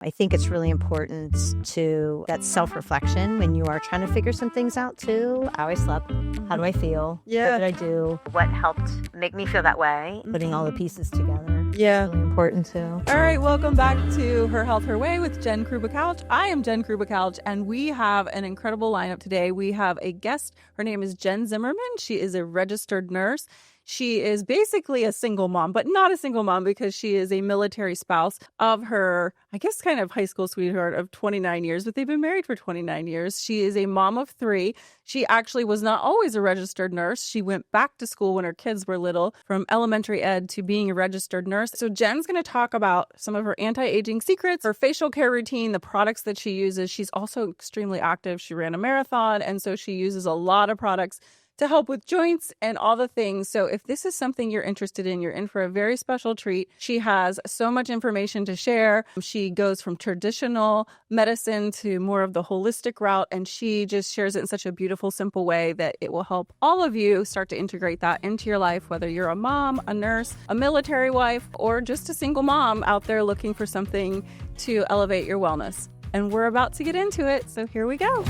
I think it's really important to that self-reflection when you are trying to figure some things out too. How I slept, how do I feel? Yeah. What did I do? What helped make me feel that way? Putting all the pieces together. Yeah. It's really important too. All right, welcome back to Her Health, Her Way with Jen Kruba-Couch. I am Jen Kruba-Couch, and we have an incredible lineup today. We have a guest. Her name is Jen Zimmerman. She is a registered nurse. She is basically a single mom, but not a single mom because she is a military spouse of her, I guess, kind of high school sweetheart of 29 years, but they've been married for 29 years. She is a mom of 3. She actually was not always a registered nurse. She went back to school when her kids were little, from elementary ed to being a registered nurse. So Jen's going to talk about some of her anti-aging secrets, her facial care routine, the products that she uses. She's also extremely active. She ran a marathon, and so she uses a lot of products to help with joints and all the things. So if this is something you're interested in, you're in for a very special treat. She has so much information to share. She goes from traditional medicine to more of the holistic route, and she just shares it in such a beautiful, simple way that it will help all of you start to integrate that into your life, whether you're a mom, a nurse, a military wife, or just a single mom out there looking for something to elevate your wellness. And we're about to get into it, so here we go.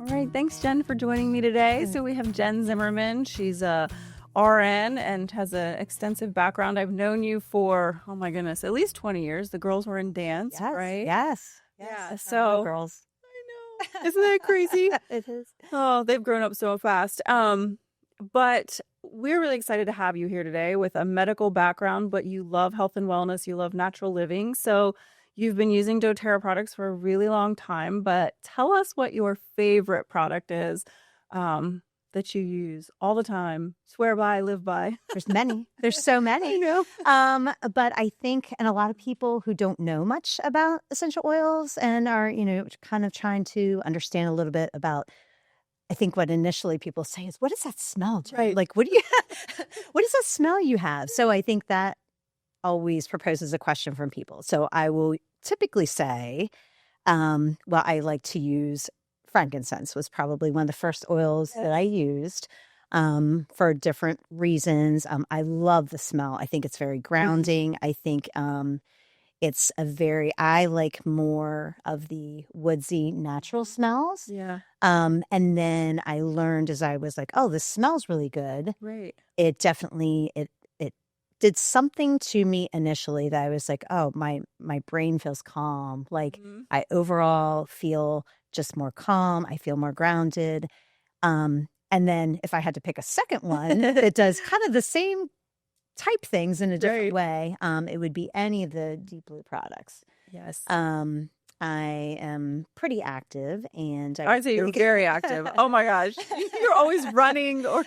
All right. Thanks, Jen, for joining me today. So we have Jen Zimmerman. She's a RN and has an extensive background. I've known you for, oh my goodness, at least 20 years. The girls were in dance, right? Yes. Yeah. So girls. I know. Isn't that crazy? It is. Oh, they've grown up so fast. But we're really excited to have you here today with a medical background, but you love health and wellness. You love natural living. So you've been using doTERRA products for a really long time, but tell us what your favorite product is that you use all the time, swear by, live by. There's many. There's so many. I know. But I think, and a lot of people who don't know much about essential oils and are, kind of trying to understand a little bit about, I think what initially people say is, what does that smell, Jen? Right. Like, what is that smell you have? So I think that always proposes a question from people. So I will typically say, I like to use frankincense. Was probably one of the first oils that I used for different reasons. I love the smell. I think it's very grounding. I think I like more of the woodsy natural smells. Yeah. And then I learned as I was like, oh, this smells really good. Right. It definitely, it did something to me initially that I was like, oh, my brain feels calm. Like I overall feel just more calm. I feel more grounded. And then if I had to pick a second one that does kind of the same type things in a different way, it would be any of the Deep Blue products. Yes. I am pretty active, and I'd say you're very active. Oh my gosh. You're always running or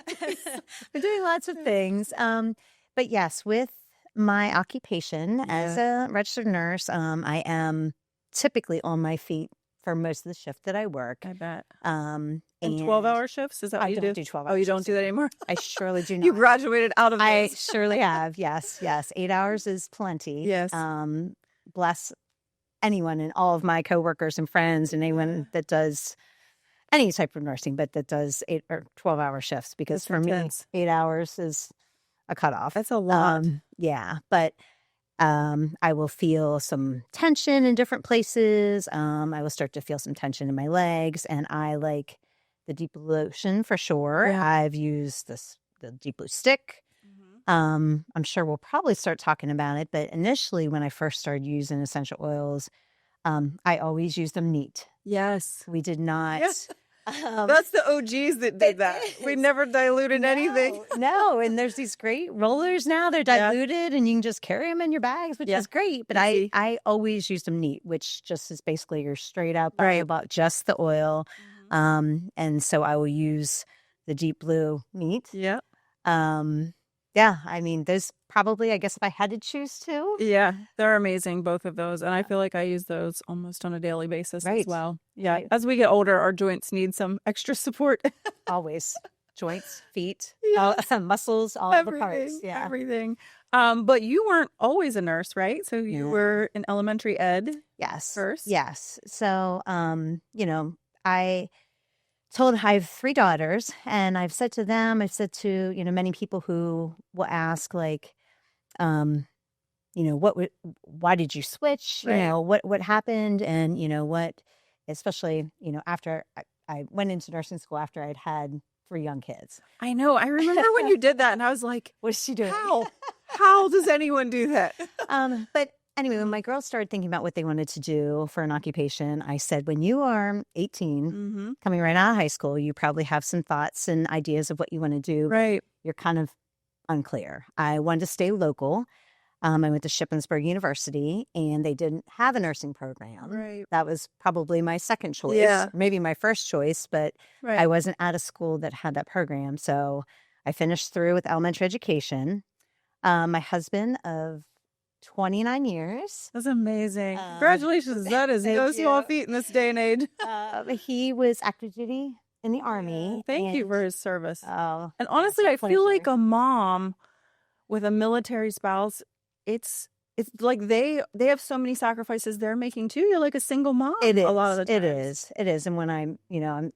I'm doing lots of things. But yes, with my occupation as a registered nurse, I am typically on my feet for most of the shift that I work. I bet. And 12-hour shifts? Is that what you do? I don't do 12 hours. Oh, you don't do that anymore? I surely do not. You graduated out of I those. surely have. Yes. 8 hours is plenty. Yes. Bless anyone and all of my coworkers and friends and anyone that does any type of nursing, but that does 8 or 12-hour shifts, because That's for intense. me, 8 hours is a cutoff. That's a lot. But I will feel some tension in different places. I will start to feel some tension in my legs, and I like the Deep Blue lotion for sure. Yeah. I've used the Deep Blue stick. I'm sure we'll probably start talking about it, but initially when I first started using essential oils, I always used them neat. Yes. We did not. Yes. That's the OGs that did that. We never diluted anything. No, and there's these great rollers now. They're diluted, and you can just carry them in your bags, which is great. But I always used them neat, which just is basically your straight up about just the oil. And so I will use the Deep Blue neat. Yeah. I mean, those probably, I guess, if I had to choose two. Yeah, they're amazing, both of those. And I feel like I use those almost on a daily basis as well. Yeah. Right. As we get older, our joints need some extra support. Always. Joints, feet, muscles, all the parts. Yeah. Everything. But you weren't always a nurse, right? So you were in elementary ed. Yes. First. Yes. So, I have 3 daughters, and I've said to, many people who will ask, like, why did you switch? Right. What happened? And, especially, after I went into nursing school after I'd had 3 young kids. I know. I remember when you did that and I was like, what is she doing? How does anyone do that? But anyway, when my girls started thinking about what they wanted to do for an occupation, I said, when you are 18, coming right out of high school, you probably have some thoughts and ideas of what you want to do. Right. You're kind of unclear. I wanted to stay local. I went to Shippensburg University, and they didn't have a nursing program. Right. That was probably my second choice, Yeah. maybe my first choice, but Right. I wasn't at a school that had that program. So I finished through with elementary education. My husband of 29 years. That's amazing. Congratulations. That is no small feat in this day and age. He was active duty in the Army. Thank you for his service. Oh, and honestly, I feel like a mom with a military spouse, it's like they have so many sacrifices they're making too. You're like a single mom. It is. A lot of the time. It is. And when I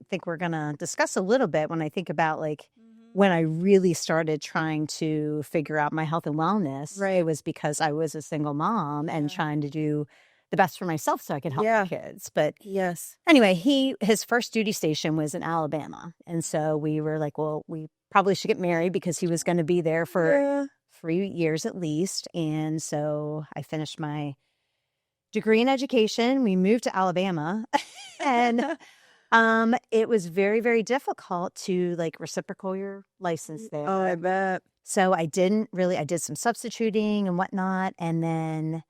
think we're going to discuss a little bit when I think about like when I really started trying to figure out my health and wellness, Right. it was because I was a single mom and trying to do the best for myself so I could help my kids. But yes. Anyway, his first duty station was in Alabama. And so we were like, well, we probably should get married because he was going to be there for 3 years at least. And so I finished my degree in education. We moved to Alabama and it was very, very difficult to like reciprocal your license there. Oh, I bet. So I did some substituting and whatnot. And then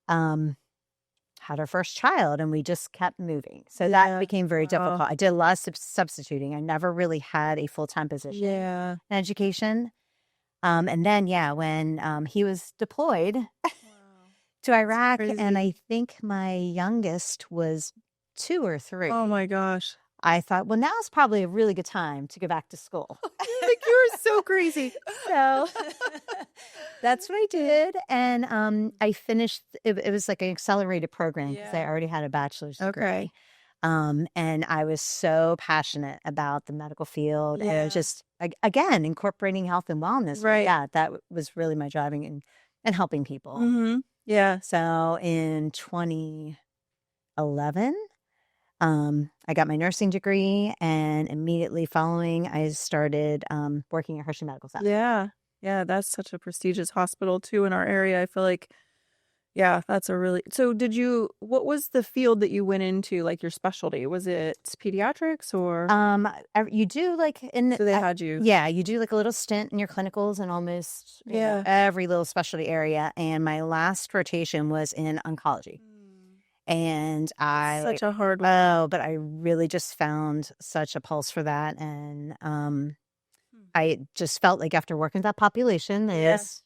had our first child and we just kept moving. So that became very difficult. I did a lot of substituting. I never really had a full-time position in education. And then, when he was deployed to Iraq, and I think my youngest was 2 or 3. Oh my gosh. I thought, well, now's probably a really good time to go back to school. Like, you're so crazy. So that's what I did. And I finished, it was like an accelerated program because I already had a bachelor's degree. Okay. And I was so passionate about the medical field and just, again, incorporating health and wellness. Right. Yeah, that was really my driving and helping people. Mm-hmm. Yeah. So in 2011, I got my nursing degree, and immediately following, I started working at Hershey Medical Center. Yeah. Yeah, that's such a prestigious hospital too in our area. I feel like, that's a really... So what was the field that you went into, like your specialty? Was it pediatrics or? You do like So they had you. Yeah, you do like a little stint in your clinicals and almost every little specialty area. And my last rotation was in oncology. And such a hard one. Oh, but I really just found such a pulse for that. And I just felt like after working with that population, there's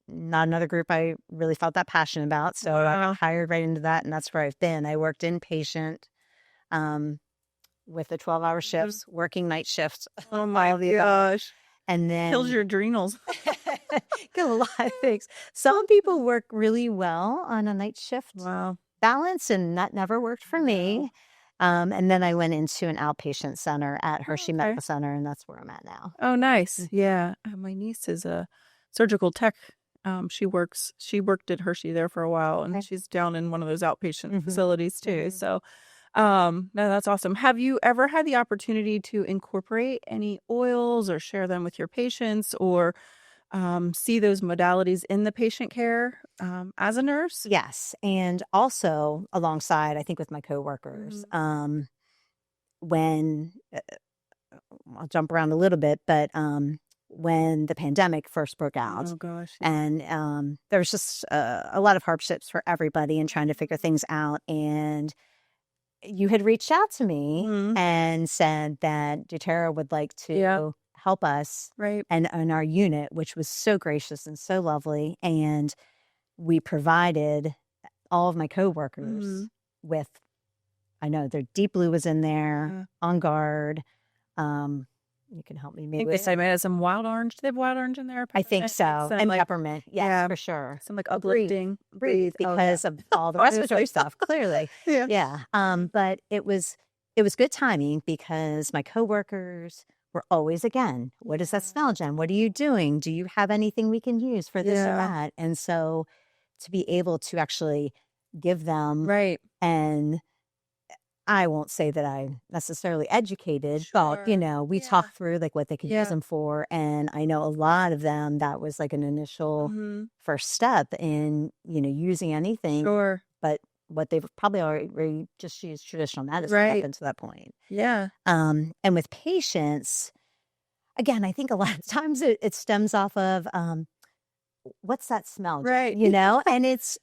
not another group I really felt that passionate about. So I got hired right into that, and that's where I've been. I worked inpatient with the 12-hour shifts, working night shifts. Oh my gosh. And then kills your adrenals. Get a lot of things. Some people work really well on a night shift. Wow. Balance, and that never worked for me. And then I went into an outpatient center at Hershey Medical Center, and that's where I'm at now. Oh, nice. Yeah. My niece is a surgical tech. She worked at Hershey there for a while, and she's down in one of those outpatient facilities too. So, no, that's awesome. Have you ever had the opportunity to incorporate any oils or share them with your patients, or see those modalities in the patient care as a nurse? Yes. And also alongside, I think with my coworkers, when I'll jump around a little bit, but when the pandemic first broke out, and there was just a lot of hardships for everybody and trying to figure things out. And you had reached out to me and said that doTERRA would like to help us and our unit, which was so gracious and so lovely. And we provided all of my coworkers with, I know their Deep Blue was in there, OnGuard. You can help me. Maybe I think they might have some wild orange. Do they have wild orange in there? I think so. Some, and like, peppermint. Yes, for sure. Some like uplifting. Breathe because of all the respiratory stuff, clearly. Yeah. But it was good timing because my coworkers were always, again, what does that smell, Jen? What are you doing? Do you have anything we can use for this or that? And so to be able to actually give them. Right. And I won't say that I'm necessarily educated, but, we talk through like what they could use them for. And I know a lot of them, that was like an initial first step in, using anything. Sure. But what they've probably already just used traditional medicine up until that point. Yeah. And with patients, again, I think a lot of times it stems off of, what's that smell? Right. And it's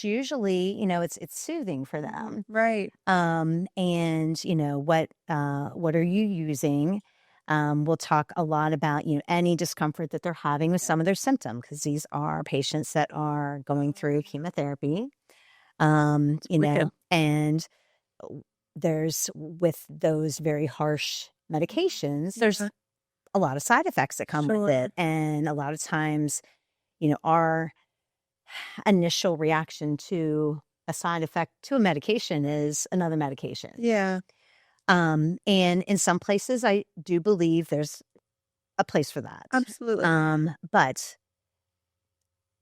usually, it's soothing for them. Right. And what are you using? We'll talk a lot about, any discomfort that they're having with some of their symptoms, because these are patients that are going through chemotherapy. And there's, with those very harsh medications, there's a lot of side effects that come with it. And a lot of times, our initial reaction to a side effect to a medication is another medication. Yeah. And in some places, I do believe there's a place for that. Absolutely. But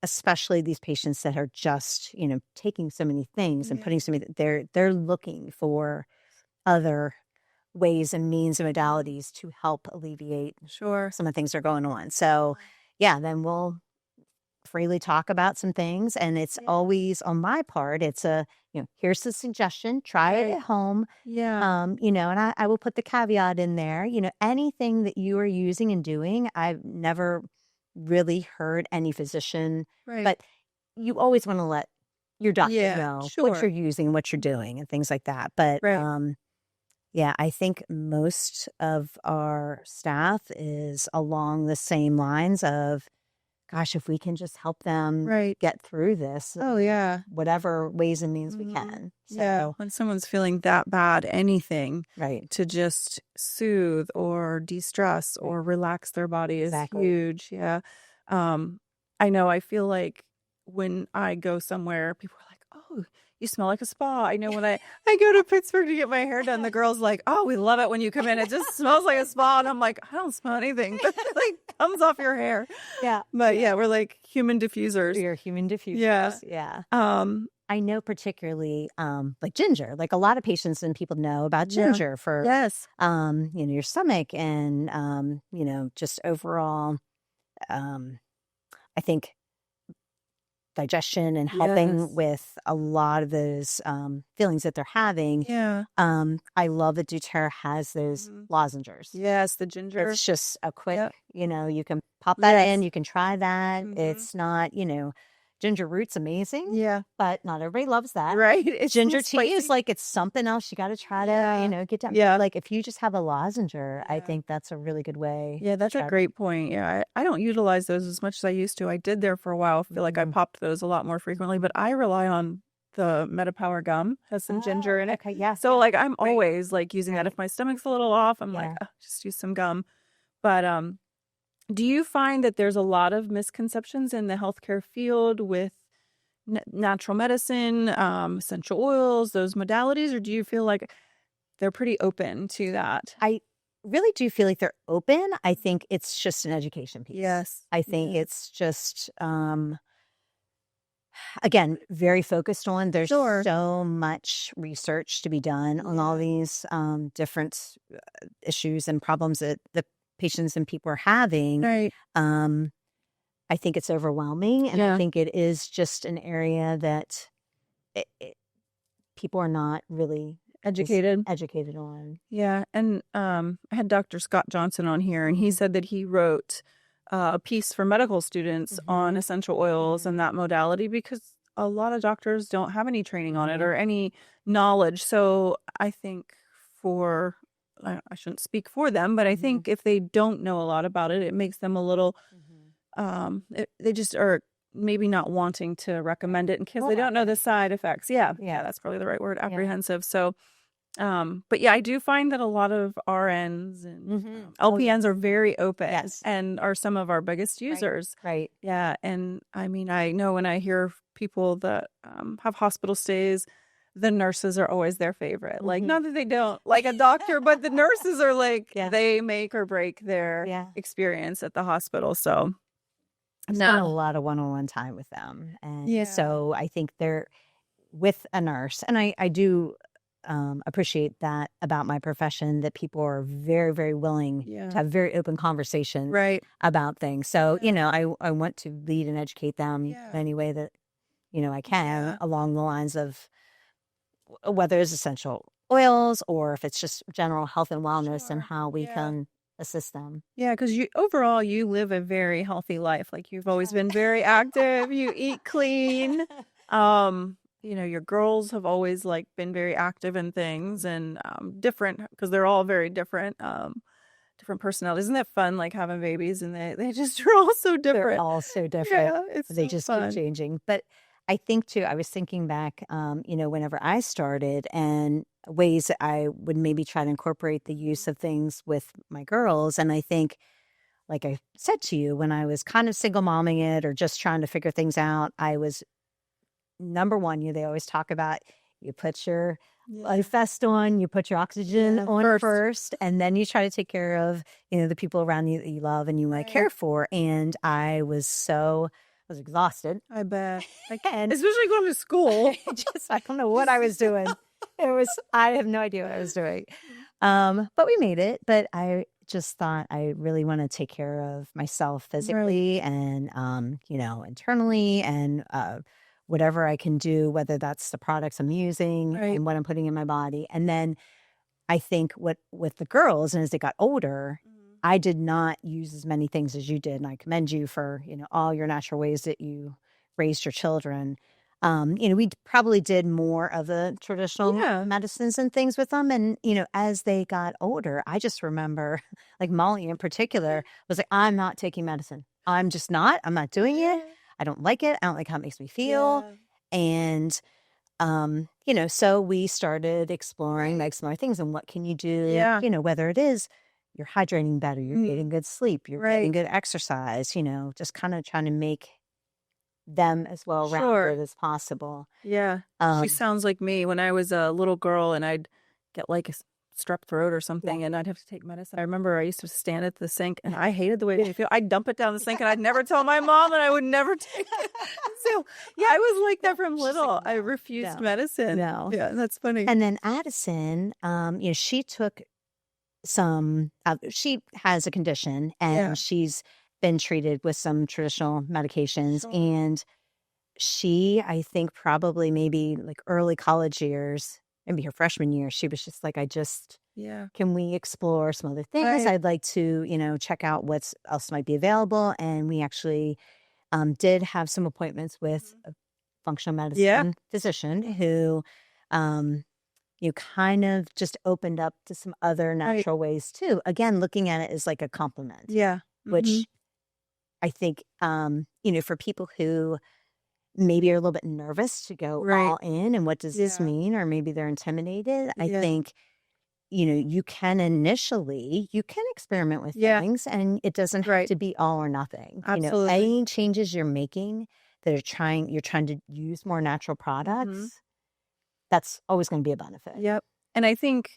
especially these patients that are just, taking so many things and putting so many, they're looking for other ways and means and modalities to help alleviate some of the things that are going on. So then we'll freely talk about some things, and it's always on my part, it's here's the suggestion, try it at home. And I will put the caveat in there, anything that you are using and doing, I've never really heard any physician, but you always want to let your doctor know what you're using, what you're doing, and things like that. But I think most of our staff is along the same lines of, gosh, if we can just help them get through this. Whatever ways and means we can. So when someone's feeling that bad, anything to just soothe or de-stress or relax their body is huge. Yeah. I know, I feel like when I go somewhere, people are like, oh, you smell like a spa. I know when I go to Pittsburgh to get my hair done, the girls like, oh, we love it when you come in. It just smells like a spa. And I'm like, I don't smell anything. But it like comes off your hair. Yeah. But we're like human diffusers. We're human diffusers. Yeah. I know particularly like ginger. Like a lot of patients and people know about ginger for your stomach and just overall I think digestion and helping with a lot of those feelings that they're having. I love that doTERRA has those lozengers. Yes, the ginger. It's just a quick, you can pop that in, you can try that. It's not, ginger root's amazing. But not everybody loves that. Right. It's ginger tea is like, it's something else you got to try to, get down. Like if you just have a lozenger, I think that's a really good way. Yeah, that's a great point. Yeah, I don't utilize those as much as I used to. I did there for a while. I feel like I popped those a lot more frequently, but I rely on the Metapower Gum. Has some ginger in it. Okay, yeah. So like I'm always like using that. If my stomach's a little off, I'm like, just use some gum. But do you find that there's a lot of misconceptions in the healthcare field with natural medicine, essential oils, those modalities, or do you feel like they're pretty open to that? I really do feel like they're open. I think it's just an education piece. Yes. I think it's just, again, very focused on, there's so much research to be done on all these different issues and problems that the patients and people are having. Right. I think it's overwhelming, and I think it is just an area that people are not really educated on. Yeah, and I had Dr. Scott Johnson on here, and he said that he wrote a piece for medical students on essential oils and that modality because a lot of doctors don't have any training on it or any knowledge. So I think I shouldn't speak for them, but I think if they don't know a lot about it, it makes them a little, they just are maybe not wanting to recommend it because they don't know the side effects. Yeah, that's probably the right word, apprehensive. So, but I do find that a lot of RNs and LPNs are very open and are some of our biggest users. Right. Yeah. And I mean, I know when I hear people that have hospital stays, the nurses are always their favorite. Like, not that they don't like a doctor, but the nurses are like, they make or break their experience at the hospital. So, I've spent a lot of one-on-one time with them. And so I think they're with a nurse. And I do appreciate that about my profession, that people are very, very willing to have very open conversations about things. So, I want to lead and educate them in any way that, I can along the lines of whether it's essential oils or if it's just general health and wellness and how we can assist them. Yeah, because overall you live a very healthy life. Like you've always been very active. You eat clean. Your girls have always like been very active in things and different, because they're all very different. Different personalities. Isn't that fun? Like having babies, and they just are all so different. They're all so different. Yeah, it's they so just fun. keep changing. But I think too, I was thinking back, whenever I started, and ways that I would maybe try to incorporate the use of things with my girls. And I think, like I said to you, when I was kind of single momming it or just trying to figure things out, I was number one. They always talk about, you put your life vest on, you put your oxygen on first, and then you try to take care of, the people around you that you love and you want to care for. And I was exhausted. I bet. Especially going to school. I don't know what I was doing. I have no idea what I was doing. But we made it. But I just thought I really want to take care of myself physically and, internally, and whatever I can do, whether that's the products I'm using and what I'm putting in my body. And then I think with the girls, and as they got older, I did not use as many things as you did. And I commend you for, all your natural ways that you raised your children. We probably did more of the traditional medicines and things with them. And, as they got older, I just remember, like Molly in particular was like, I'm not taking medicine. I'm just not. I'm not doing it. I don't like it. I don't like how it makes me feel. And, so we started exploring like some other things and what can you do, whether it is you're hydrating better, you're getting good sleep, you're getting good exercise, just kind of trying to make them as well rounded as possible. Yeah. She sounds like me when I was a little girl and I'd get like a strep throat or something and I'd have to take medicine. I remember I used to stand at the sink and I hated the way it made me feel. I'd dump it down the sink and I'd never tell my mom and I would never take it. So I was like that from little. Like, no, I refused medicine. No. Yeah, that's funny. And then Addison, she took some, she has a condition and she's been treated with some traditional medications. And she, I think probably maybe like early college years, maybe her freshman year, she was just like, can we explore some other things? I'd like to, check out what else might be available. And we actually did have some appointments with a functional medicine physician who, kind of just opened up to some other natural ways too. Again, looking at it as like a compliment. Yeah. Which I think, for people who maybe are a little bit nervous to go all in and what does this mean, or maybe they're intimidated. I think, you can experiment with things and it doesn't have to be all or nothing. Absolutely. Any changes you're making that you're trying to use more natural products, that's always going to be a benefit. Yep. And I think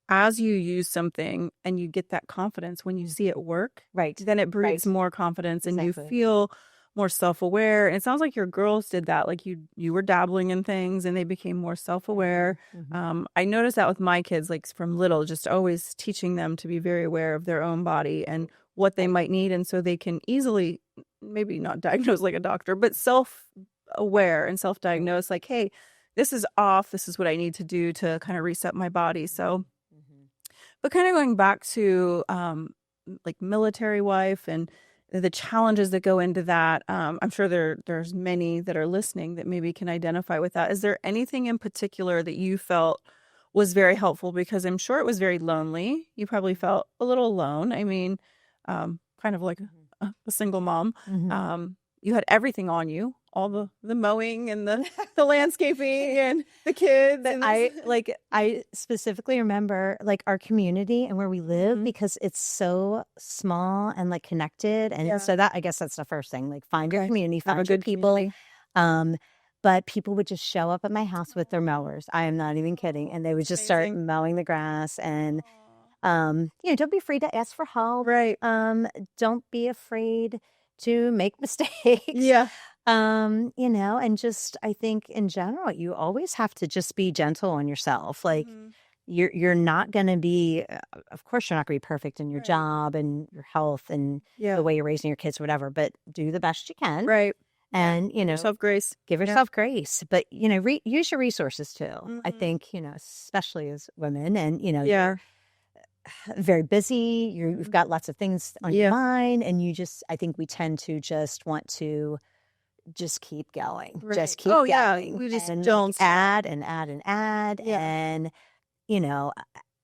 as you use something and you get that confidence when you see it work, then it breeds more confidence and you feel more self-aware. And it sounds like your girls did that. Like you were dabbling in things and they became more self-aware. I noticed that with my kids, like from little, just always teaching them to be very aware of their own body and what they might need. And so they can easily, maybe not diagnose like a doctor, but self-aware and self-diagnose like, hey, this is off. This is what I need to do to kind of reset my body. So, but kind of going back to like military wife and the challenges that go into that. I'm sure there's many that are listening that maybe can identify with that. Is there anything in particular that you felt was very helpful? Because I'm sure it was very lonely. You probably felt a little alone. I mean, kind of like a single mom. You had everything on you, all the mowing and the landscaping and the kids. And I specifically remember like our community and where we live because it's so small and like connected. And so that, I guess that's the first thing, like find your community, find good people. But people would just show up at my house with their mowers. I am not even kidding. And they would just start mowing the grass and, don't be afraid to ask for help. Right. Don't be afraid to make mistakes. Yeah. You know, and just I think in general, you always have to just be gentle on yourself. Like you're not going to be, of course, you're not going to be perfect in your job and your health and the way you're raising your kids, whatever. But do the best you can, right? And you know, Yourself grace. give yourself grace. But you know, use your resources too. I think, you know, especially as women, and you know, you're very busy. You've got lots of things on your mind, and you just, I think we tend to just want to just keep going. Just keep going. Yeah. We just don't add and add and add. And, you know,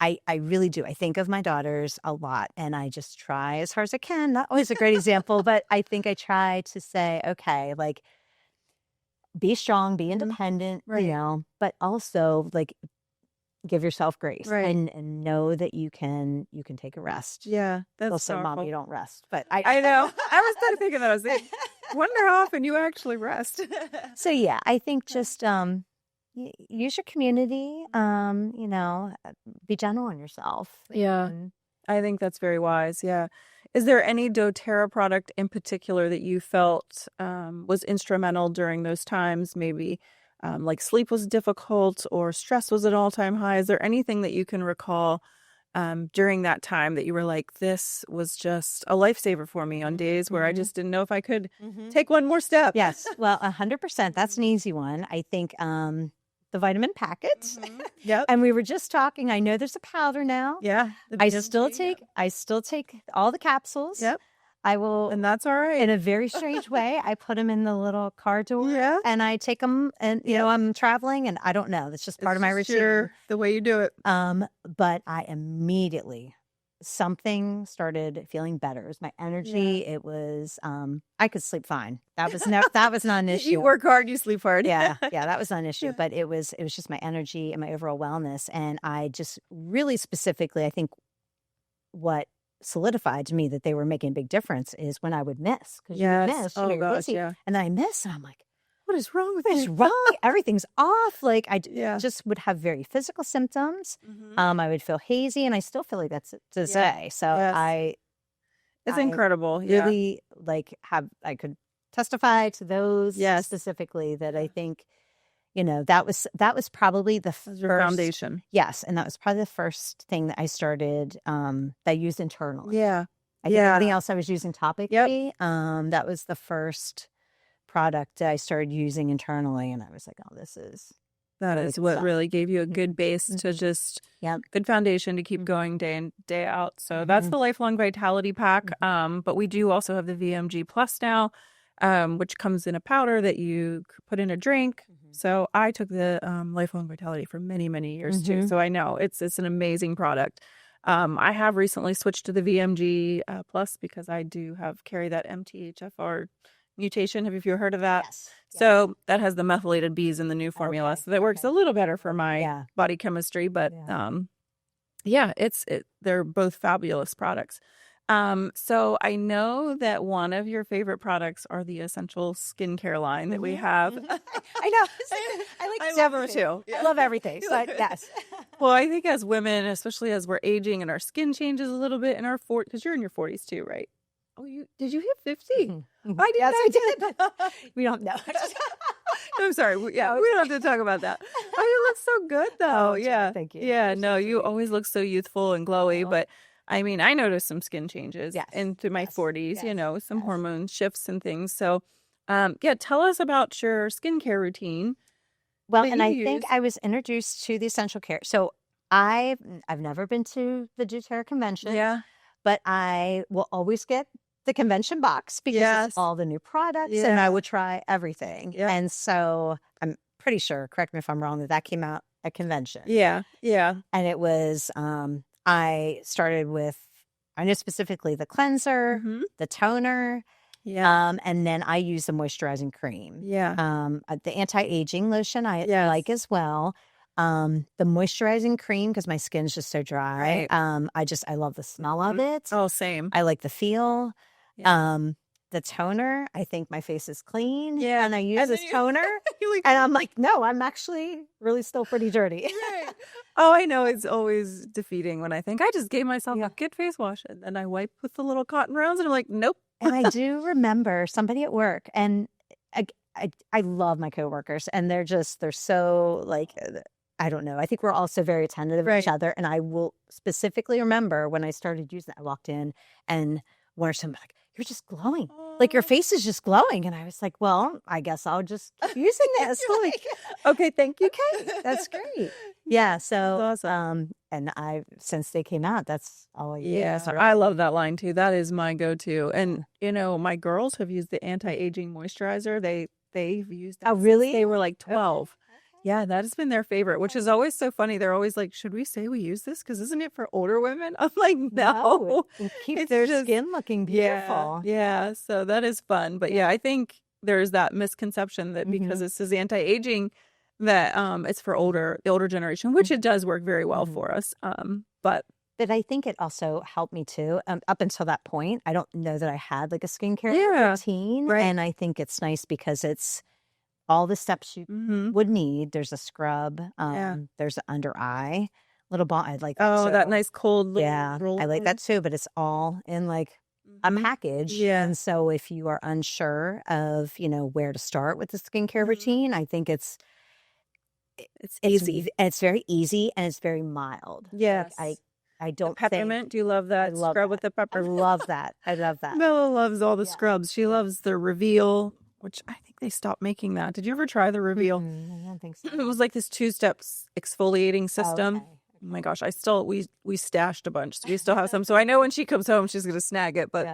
I really do. I think of my daughters a lot, and I just try as hard as I can. Not always a great example, but I think I try to say, okay, like, be strong, be independent, you know, but also like give yourself grace and know that you can take a rest. Yeah, that's also powerful. Mom, you don't rest, but I know. I was kind of thinking that. I was like, wonder how often you actually rest. So yeah, I think just use your community. You know, be gentle on yourself. Yeah, I think that's very wise. Yeah. Is there any doTERRA product in particular that you felt was instrumental during those times? Maybe like sleep was difficult or stress was at all-time high. Is there anything that you can recall during that time that you were like, this was just a lifesaver for me on days where I just didn't know if I could take one more step? Yes. Well, 100%. That's an easy one. I think the vitamin packets. Yep. And we were just talking. I know there's a powder now. Yeah. I still take all the capsules. Yep. I will, and that's all right. In a very strange way, I put them in the little car door, and I take them, and you know, I'm traveling, and I don't know. That's just part of my routine. The way you do it. But I immediately something started feeling better. It was my energy. It was I could sleep fine. That was not an issue. You work hard, you sleep hard. Yeah, that was not an issue. But it was just my energy and my overall wellness, and I just really specifically, I think what solidified to me that they were making a big difference is when I would miss. Because you miss, oh gosh, and then I miss, and I'm like, what is wrong with what is wrong? Everything's off. Like I just would have very physical symptoms. I would feel hazy, and I still feel like that's to say. So it's incredible. Really like I could testify to those specifically that I think, you know, that was probably the first foundation. Yes. And that was probably the first thing that I started, that I used internally. Yeah. I think everything else I was using topically. That was the first product I started using internally. And I was like, oh, that is what really gave you a good base to just good foundation to keep going day in, day out. So that's the Lifelong Vitality Pack. But we do also have the VMG Plus now, which comes in a powder that you put in a drink. So I took the Lifelong Vitality for many, many years too. So I know it's an amazing product. I have recently switched to the VMG Plus because I do carry that MTHFR mutation. Have you heard of that? Yes. So that has the methylated Bs in the new formula. So that works a little better for my body chemistry. But they're both fabulous products. So I know that one of your favorite products are the essential skincare line that we have. I know. I like everything too. I love everything. But yes. Well, I think as women, especially as we're aging and our skin changes a little bit in our 40s, because you're in your 40s too, right? Oh, did you hit 50? I did. We don't know. I'm sorry. We don't have to talk about that. Oh, you look so good though. Thank you. Yeah, no, you always look so youthful and glowy, but I mean, I noticed some skin changes into my 40s, you know, some hormone shifts and things. So, tell us about your skincare routine. Well, and I think I was introduced to the essential care. So I've never been to the doTERRA convention. Yeah. But I will always get the convention box because it's all the new products and I would try everything. Yeah. And so I'm pretty sure, correct me if I'm wrong, that came out at convention. Yeah. Yeah. And it was, I started with, I know specifically the cleanser, the toner. Yeah. And then I use the moisturizing cream. Yeah. The anti-aging lotion I like as well. The moisturizing cream, because my skin's just so dry. Right. I love the smell of it. Oh, same. I like the feel. Yeah. The toner, I think my face is clean. Yeah. And I use this toner. And I'm like, no, I'm actually really still pretty dirty. Right. Oh, I know. It's always defeating when I think I just gave myself a good face wash and then I wipe with the little cotton rounds and I'm like, nope. And I do remember somebody at work, and I love my coworkers, and they're so like, I don't know. I think we're also very attentive to each other. And I will specifically remember when I started using it, I walked in and one or somebody like, you're just glowing. Like your face is just glowing. And I was like, well, I guess I'll just keep using this. Like, okay, thank you. Okay, that's great. Yeah. So, That's awesome. and since they came out, that's all I use. Yeah, I love that line too. That is my go-to. And you know, my girls have used the anti-aging moisturizer. They've used that Oh, really? since they were like 12. Yeah, that has been their favorite, which is always so funny. They're always like, should we say we use this? Because isn't it for older women? I'm like, no. Keep their skin looking beautiful. Yeah, so that is fun. But yeah, I think there's that misconception that because this is anti-aging, that it's for the older generation, which it does work very well for us. But I think it also helped me too. Up until that point, I don't know that I had like a skincare routine. Right. And I think it's nice because it's all the steps you would need. There's a scrub. There's an under eye little ball. I like that. Oh, that nice cold. Yeah, I like that too. But it's all in like a package. Yeah. And so if you are unsure of, where to start with the skincare routine, I think it's easy. It's very easy and it's very mild. Yes. Like, I don't peppermint. Do you love that scrub with the peppermint? I love that. I love that. Bella loves all the scrubs. She loves the Reveal, which I think they stopped making that. Did you ever try the Reveal? I don't think so. It was like this 2-step exfoliating system. Oh my gosh, we stashed a bunch. So we still have some. So I know when she comes home, she's going to snag it. But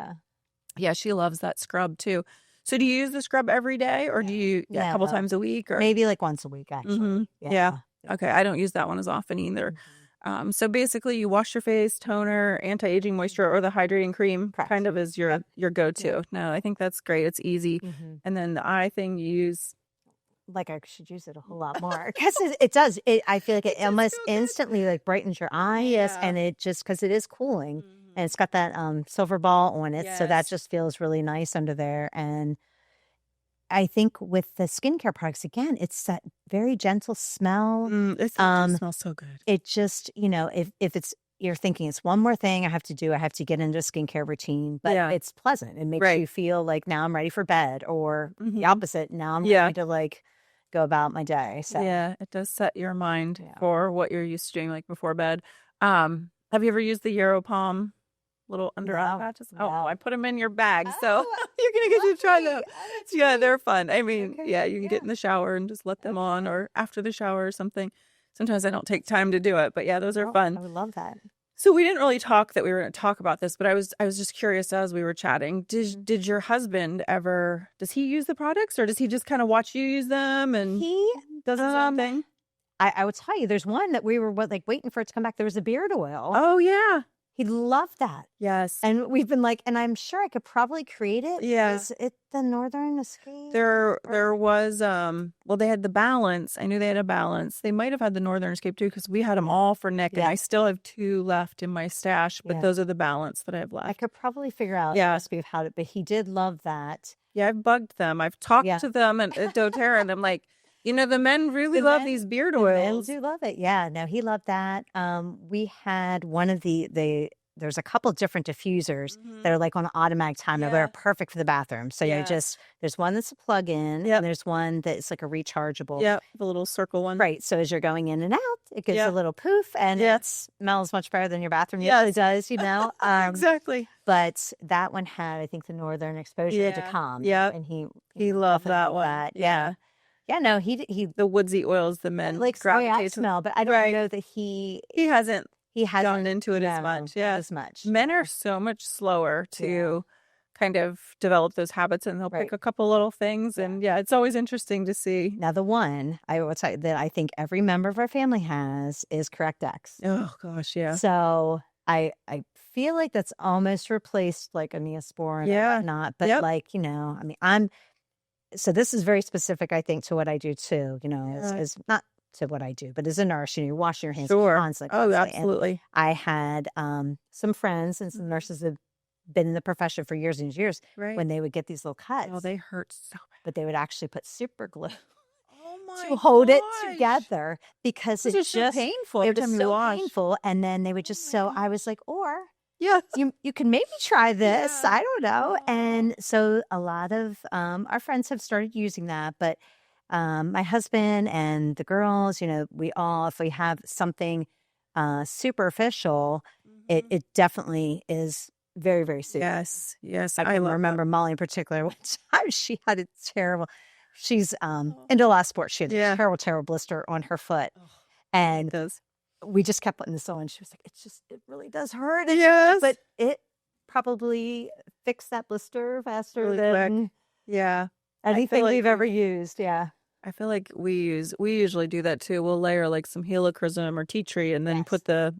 yeah, she loves that scrub too. So do you use the scrub every day or do you a couple times a week? Or maybe like once a week, actually. Yeah. Okay. I don't use that one as often either. So basically you wash your face, toner, anti-aging moisture, or the hydrating cream kind of is your go-to. Yeah. No, I think that's great. It's easy. And then the eye thing you use. Like I should use it a whole lot more because it does. I feel like it almost instantly like brightens your eyes and it just, because it is cooling and it's got that silver ball on it. So that just feels really nice under there. And I think with the skincare products, again, it's that very gentle smell. It smells so good. It just, if you're thinking it's one more thing I have to do, I have to get into a skincare routine, but it's pleasant. It makes you feel like now I'm ready for bed, or the opposite. Now I'm ready to like go about my day. So yeah, it does set your mind for what you're used to doing like before bed. Have you ever used the 𝐬𝐿 little under eye patches? No. Oh, I put them in your bag, so you're gonna get to try them. Yeah, they're fun. I mean, you can get in the shower and just let them on, or after the shower or something. Sometimes I don't take time to do it, but yeah, those are fun. I would love that. So we didn't really talk that we were going to talk about this, but I was just curious as we were chatting. Did your husband ever? Does he use the products, or does he just kind of watch you use them and he does his own thing? I would tell you, there's one that we were waiting for it to come back. There was a beard oil. Oh yeah. He loved that. Yes. And we've been like, and I'm sure I could probably create it. Yeah. Is it the Northern Escape? There was, they had the Balance. I knew they had a Balance. They might have had the Northern Escape too, because we had them all for Nick. And I still have 2 left in my stash, but those are the Balance that I have left. I could probably figure out the recipe of how to, but he did love that. Yeah, I've bugged them. I've talked to them at doTERRA, and I'm like, the men really love these beard oils. Men do love it. Yeah, no, he loved that. We had one of there's a couple different diffusers that are like on automatic timer. They're perfect for the bathroom. So there's one that's a plug-in, and there's one that's like a rechargeable. Yeah, the little circle one. Right. So as you're going in and out, it gives a little poof, and it smells much better than your bathroom usually does, Exactly. But that one had, I think, the Northern Exposure to calm. Yeah. And he loved that one. Yeah. Yeah, no, he the woodsy oils, the men like gravitate smell, but I don't know that he hasn't gone into it as much. Yeah, as much. Men are so much slower to kind of develop those habits, and they'll pick a couple little things, and it's always interesting to see. Now, the one I will tell you that I think every member of our family has is Correctex. Oh gosh, yeah. So I feel like that's almost replaced like a Neosporin or whatnot, but like I mean, so this is very specific, I think, to what I do too. Is not to what I do, but as a nurse, you're washing your hands constantly. Oh, absolutely. And I had some friends and some nurses have been in the profession for years and years. Right. When they would get these little cuts, they hurt so bad. But they would actually put super glue to hold it together because it's just painful. It was so painful, and then they would just I was like, or Yes. You can maybe try this. Yeah. I don't know. And so a lot of our friends have started using that. But my husband and the girls, we all, if we have something superficial, it definitely is very, very soothing. Yes. Yes. I can love remember Molly in particular. One time she had a terrible, she's into a lot of sports. She had a terrible, terrible blister on her foot. And we just kept putting this on. She was like, it really does hurt. Yes. But it probably fixed that blister faster than anything we've ever used. Yeah. I feel like we usually do that too. We'll layer like some helichrysum or tea tree and then put the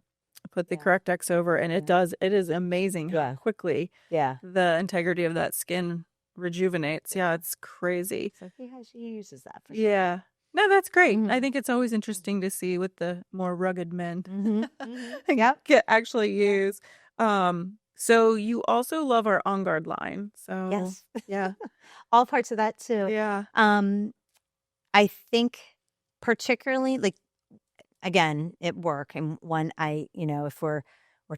Correctex over, and it is amazing how quickly the integrity of that skin rejuvenates. Yeah, it's crazy. So she uses that for sure. Yeah. No, that's great. I think it's always interesting to see what the more rugged men actually use. So you also love our OnGuard line. So yes. Yeah. All parts of that too. Yeah. I think particularly again, at work, and when if we're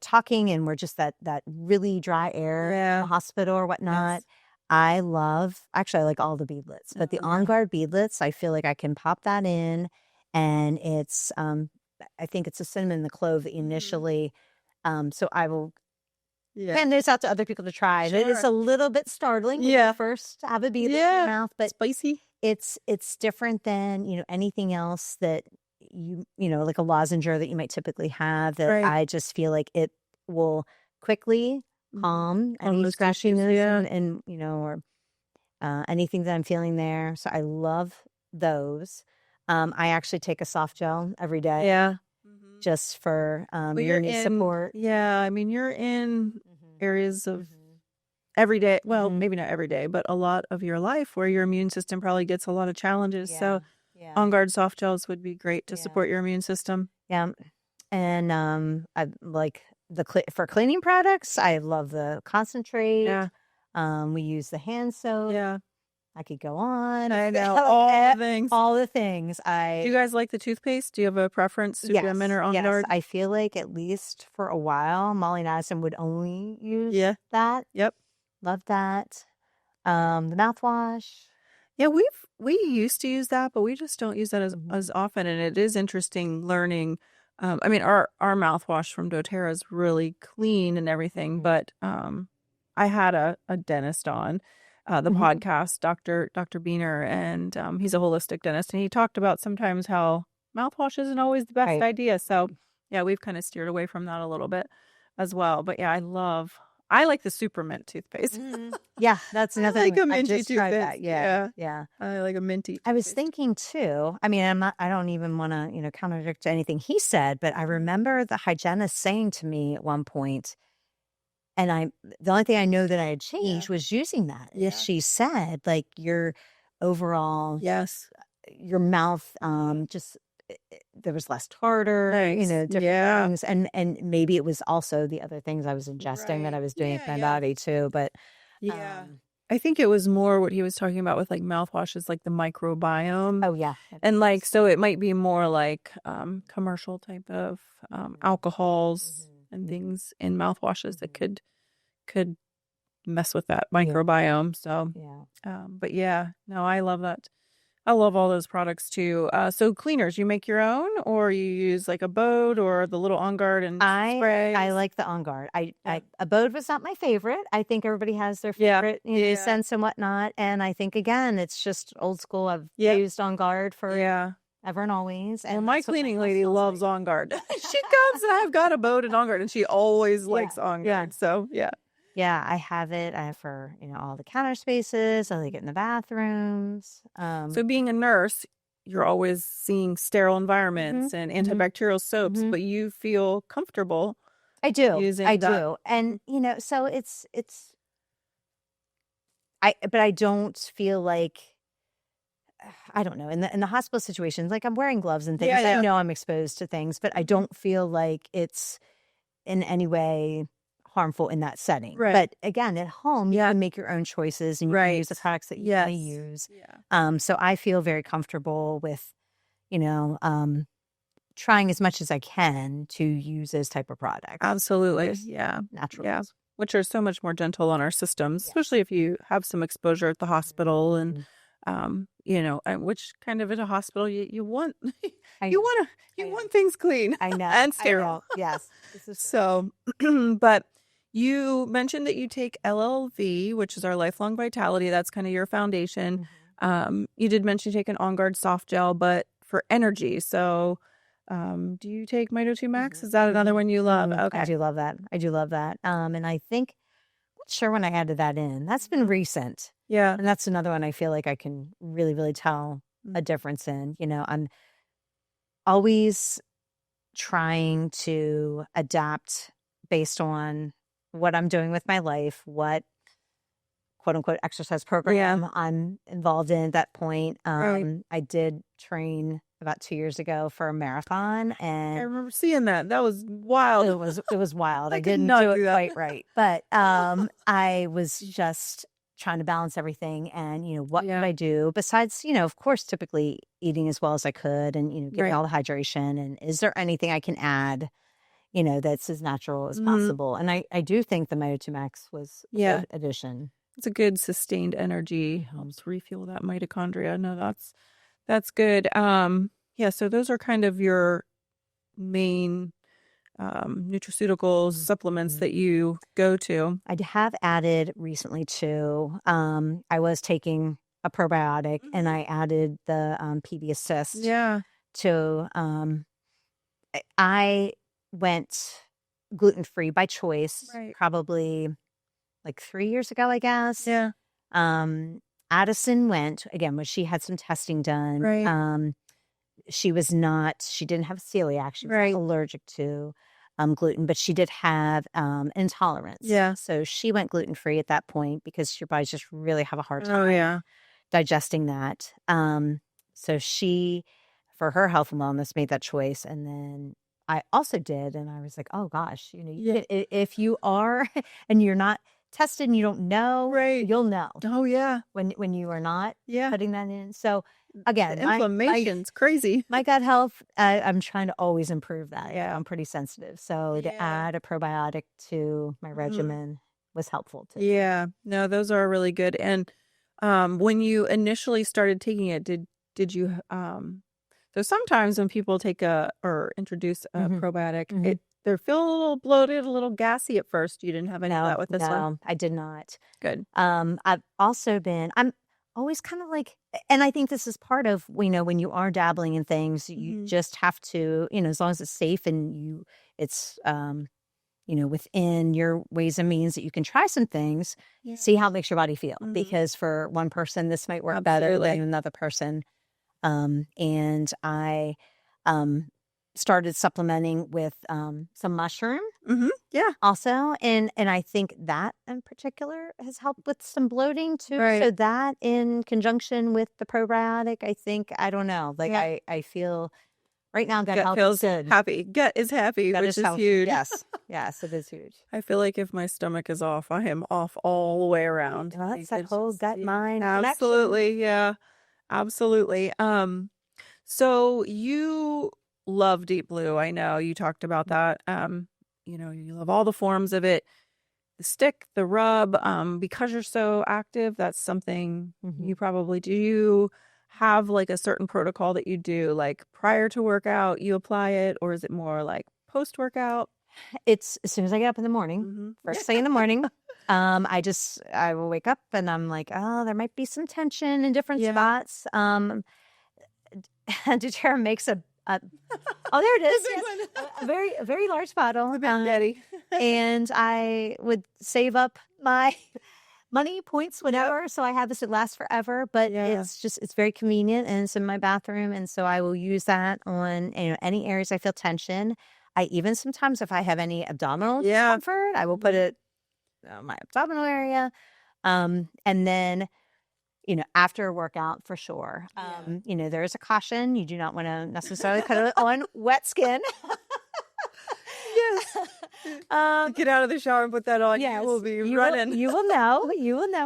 talking and we're just that really dry air in the hospital or whatnot, I like all the beadlets, but the OnGuard beadlets, I feel like I can pop that in, and it's I think it's the cinnamon and the clove initially. So I will hand this out to other people to try. Sure. It is a little bit startling when you first have a beadlet in your mouth, but spicy. It's different than anything else that like a lozenge that you might typically have. That I just feel like it will quickly calm any scratchiness and or anything that I'm feeling there. So I love those. I actually take a soft gel every day. Yeah. Just for your knee support. Yeah, I mean, you're in areas of every day. Well, maybe not every day, but a lot of your life where your immune system probably gets a lot of challenges. So OnGuard soft gels would be great to support your immune system. Yeah. And I like for cleaning products, I love the concentrate. Yeah. We use the hand soap. Yeah. I could go on. I know. All the things. All the things. Do you guys like the toothpaste? Do you have a preference? Superman or OnGuard? Yes. I feel like at least for a while, Molly and Addison would only use that. Yep. Love that. The mouthwash. Yeah, we used to use that, but we just don't use that as often. And it is interesting learning. I mean, our mouthwash from doTERRA is really clean and everything, but I had a dentist on the podcast, Dr. Beener, and he's a holistic dentist, and he talked about sometimes how mouthwash isn't always the best idea. So yeah, we've kind of steered away from that a little bit as well. But yeah, I like the super mint toothpaste. Yeah, that's another like thing. A minty I just tried that. Yeah. I like a minty toothpaste. I was thinking too, I mean, I don't even want to, contradict anything he said, but I remember the hygienist saying to me at one point, and the only thing I know that I had changed was using that. Yeah. She said, like, your overall, your mouth, just, there was less tartar, different things. And maybe it was also the other things I was ingesting that I was doing with my body too. But I think it was more what he was talking about with like mouthwashes, like the microbiome. Oh, yeah. And like, so it might be more like commercial type of alcohols and things in mouthwashes that could mess with that microbiome. So, but yeah, no, I love that. I love all those products too. So cleaners, you make your own, or you use like a Bode or the little OnGuard and spray? I like the OnGuard. A Bode was not my favorite. I think everybody has their favorite scents and whatnot. And I think, again, it's just old school. I've used OnGuard for ever and always. And my cleaning lady loves OnGuard. She comes and I've got a Bode and OnGuard, and she always likes OnGuard. Yeah. So yeah, I have it. I have for all the counter spaces. I like it in the bathrooms. So being a nurse, you're always seeing sterile environments and antibacterial soaps, but you feel comfortable. I do. Using do. And so it's. But I don't feel like. I don't know. In the hospital situations, like I'm wearing gloves and things. I know I'm exposed to things, but I don't feel like it's in any way harmful in that setting. Right. But again, at home, you can make your own choices and you can use the products that you want to use. Yeah. So I feel very comfortable with, trying as much as I can to use those type of products. Absolutely. Just Yeah. Natural. Yeah. Which are so much more gentle on our systems, especially if you have some exposure at the hospital and, which kind of at a hospital you want, you want things clean. I know. And sterile. Yes. So, but you mentioned that you take LLV, which is our lifelong vitality. That's kind of your foundation. You did mention you take an OnGuard soft gel, but for energy. So, do you take Mito2 Max? Is that another one you love? Okay. I do love that. And I think, I'm not sure when I added that in. That's been recent. Yeah. And that's another one I feel like I can really, really tell a difference in. I'm always trying to adapt based on what I'm doing with my life, what quote unquote exercise program I'm involved in at that point. I did train about 2 years ago for a marathon, and I remember seeing that. That was wild. It was wild. I didn't not do do it that. quite right, but I was just trying to balance everything, and what could I do besides of course typically eating as well as I could, and getting all the hydration, and is there anything I can add that's as natural as possible. And I do think the Mito2 Max was a good addition. It's a good sustained energy, helps refuel that mitochondria. No, that's good. So those are kind of your main nutraceuticals, supplements that you go to. I have added recently too. I was taking a probiotic, and I added the PB Assist. Yeah. To I went gluten-free by choice, probably like 3 years ago, I guess. Yeah. Addison went again when she had some testing done. Right. She didn't have celiac. She was allergic to gluten, but she did have intolerance. Yeah. So she went gluten-free at that point because your body just really have a hard time digesting that. So she, for her health and wellness, made that choice. And then I also did, and I was like, oh gosh, if you are and you're not tested and you don't know, you'll know. Oh yeah. When you are not putting that in. So again, the inflammation's crazy. My gut health, I'm trying to always improve that. Yeah, I'm pretty sensitive. So to add a probiotic to my regimen was helpful too. Yeah. No, those are really good. And when you initially started taking it, did you so sometimes when people take or introduce a probiotic, they feel a little bloated, a little gassy at first. You didn't have any of that with this one? No, I did not. Good. I've also I'm always kind of like, and I think this is part of, when you are dabbling in things, you just have to, as long as it's safe and it's, within your ways and means that you can try some things, see how it makes your body feel. Because for one person, this might work better than another person. And I started supplementing with some mushroom also. And I think that in particular has helped with some bloating too. So that in conjunction with the probiotic, I think, I don't know, like I feel right now gut health feels is good. Happy. Gut is happy, which is huge. Yes, it is huge. I feel like if my stomach is off, I am off all the way around. Well, that's that whole gut mind. Absolutely. Connection. Yeah. Absolutely. So you love Deep Blue. I know you talked about that. You love all the forms of it, the stick, the rub, because you're so active. That's something you probably do. You have like a certain protocol that you do, like prior to workout, you apply it, or is it more like post workout? It's as soon as I get up in the morning, first thing in the morning. I will wake up and I'm like, oh, there might be some tension in different spots. doTERRA makes a oh, there it is. Yes. A very large bottle. And I would save up my money, points, whatever. So I have this, it lasts forever, but it's very convenient and it's in my bathroom. And so I will use that on any areas I feel tension. I even sometimes, if I have any abdominal discomfort, I will put it on my abdominal area. And then, after a workout for sure, there is a caution. You do not want to necessarily put it on wet skin. Get out of the shower and put that on. Yeah, we'll be running. You will know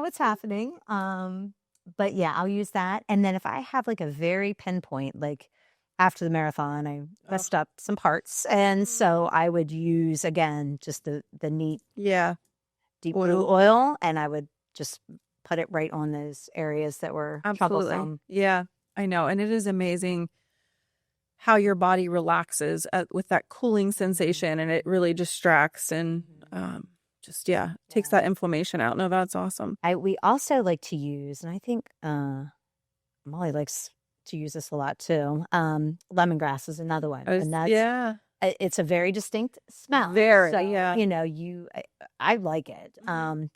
what's happening. But yeah, I'll use that. And then if I have like a very pinpoint, like after the marathon, I messed up some parts. And so I would use, again, just the neat deep blue oil, and I would just put it right on those areas that were troublesome. Yeah, I know. And it is amazing how your body relaxes with that cooling sensation, and it really distracts and takes that inflammation out. No, that's awesome. We also like to use, and I think Molly likes to use this a lot too. Lemongrass is another one. And that's, it's a very distinct smell. Very, so, you know, I like it.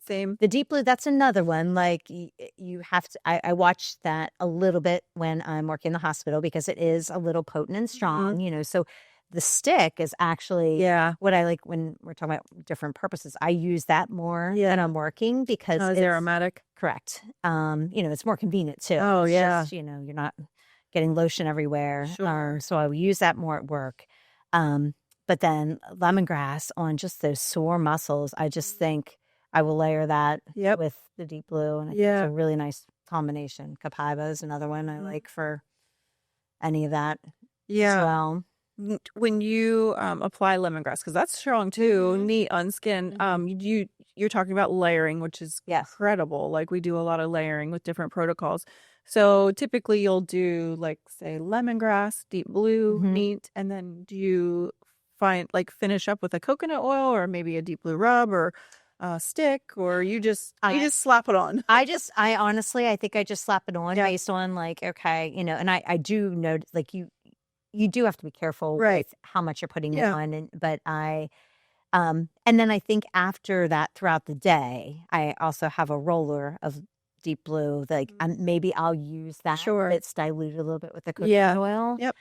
Same. The deep blue, that's another one. Like you have to, I watch that a little bit when I'm working in the hospital because it is a little potent and strong, you know, so the stick is actually what I like when we're talking about different purposes. I use that more than I'm working because it's aromatic. Correct. You know, it's more convenient too. Oh, it's yeah. just, you know, you're not getting lotion everywhere. Sure. So I will use that more at work. But then lemongrass on just those sore muscles, I just think I will layer that with the deep blue. And it's a really nice combination. 𝐝𝐴𝐵A is another one I like for any of that as well. When you apply lemongrass, because that's strong too, neat on skin, you're talking about layering, which is incredible. Like we do a lot of layering with different protocols. So typically you'll do like, say, lemongrass, deep blue, neat, and then do you finish up with a coconut oil or maybe a deep blue rub or a stick, or you just slap it on? I honestly, I think I just slap it on based on like, okay, you know, and I do know like you do have to be careful with how much you're putting on, but and then I think after that throughout the day, I also have a roller of deep blue. Like maybe I'll use that. Sure. It's diluted a little bit with the coconut oil. Yep.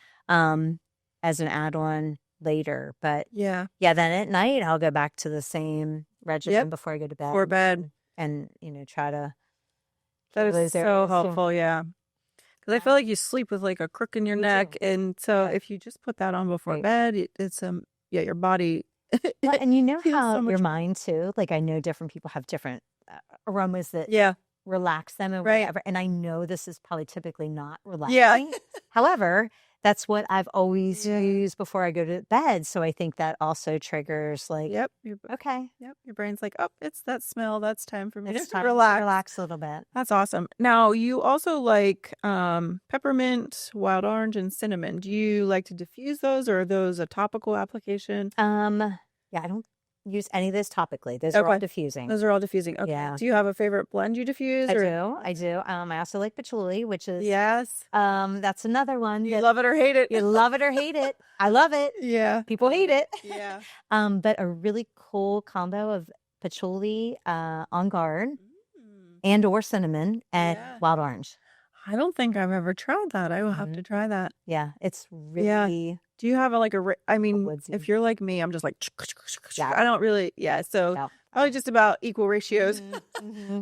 As an add-on later. But then at night I'll go back to the same regimen before I go to bed. Before bed. And you know, try to. That is so helpful. Yeah. Because I feel like you sleep with like a crook in your neck, and so if you just put that on before bed, it's your body. Well, and you know how your mind too. Like I know different people have different aromas that relax them and whatever. And I know this is probably typically not relaxing. Yeah. However, that's what I've always used before I go to bed. So I think that also triggers like, okay. Yep. Your brain's like, oh, it's that smell. That's time for me to relax. Relax a little bit. That's awesome. Now, you also like peppermint, wild orange, and cinnamon. Do you like to diffuse those, or are those a topical application? Yeah, I don't use any of those topically. Those are all diffusing. Those are all diffusing. Okay. Yeah. Do you have a favorite blend you diffuse? I do. I also like patchouli, which is that's another one. You love it or hate it. You love it or hate it. I love it. Yeah. People hate it. Yeah. But a really cool combo of patchouli, OnGuard, and or cinnamon and wild orange. I don't think I've ever tried that. I will have to try that. Yeah, it's really. Do you have if you're like me, I'm just like, I don't really, so I like just about equal ratios.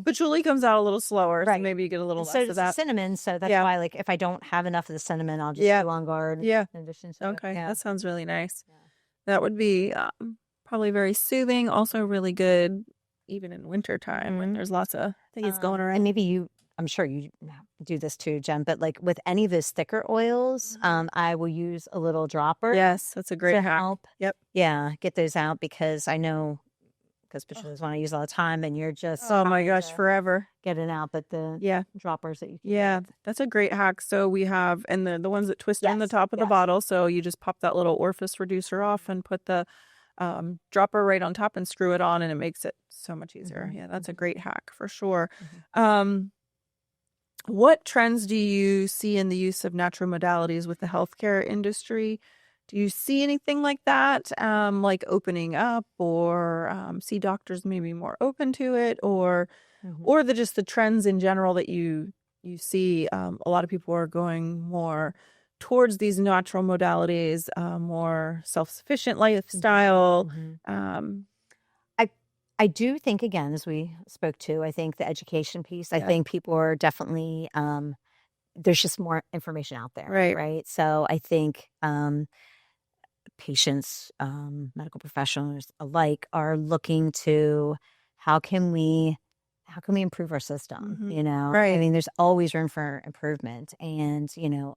Patchouli comes out a little slower, so maybe you get a little less of that. Cinnamon, so that's why, like, if I don't have enough of the cinnamon, I'll just do OnGuard in addition to it. That sounds really nice. Yeah. That would be probably very soothing, also really good even in wintertime when there's lots of things going around. And maybe I'm sure you do this too, Jen, but like with any of those thicker oils, I will use a little dropper. Yes, that's a great hack. Help. Yep. Yeah, get those out because I know, because patchouli is one I use all the time, and you're just forever getting out. But the droppers that you can get. That's a great hack. So we have, and the ones that twist in the top of the bottle. So you just pop that little orifice reducer off and put the dropper right on top and screw it on, and it makes it so much easier. Yeah, that's a great hack for sure. What trends do you see in the use of natural modalities with the healthcare industry? Do you see anything like that, like opening up, or see doctors maybe more open to it, or just the trends in general that you see? A lot of people are going more towards these natural modalities, more self-sufficient lifestyle. I do think, again, as we spoke to, I think the education piece, I think people are definitely, there's just more information out there. Right. So I think patients, medical professionals alike are looking to how can we improve our system, you know? Right. I mean, there's always room for improvement. And, you know,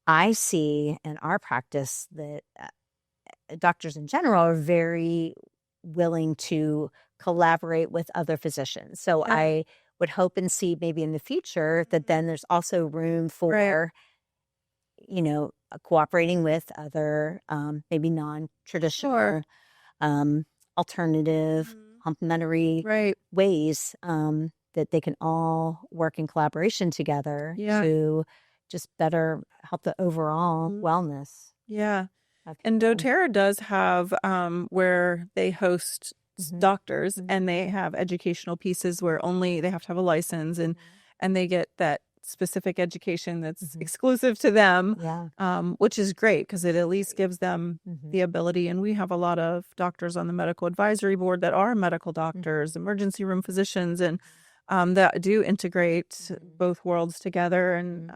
I see in our practice that doctors in general are very willing to collaborate with other physicians. So I would hope and see maybe in the future that then there's also room for, cooperating with other maybe non-traditional, alternative, complementary ways that they can all work in collaboration together to just better help the overall wellness. Yeah. And doTERRA does have where they host doctors and they have educational pieces where only they have to have a license and they get that specific education that's exclusive to them, which is great because it at least gives them the ability. And we have a lot of doctors on the medical advisory board that are medical doctors, emergency room physicians, and that do integrate both worlds together. And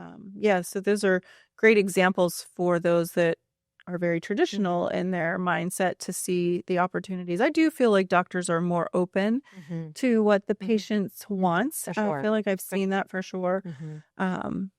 so those are great examples for those that are very traditional in their mindset to see the opportunities. I do feel like doctors are more open to what the patients wants. I feel like I've seen that for sure.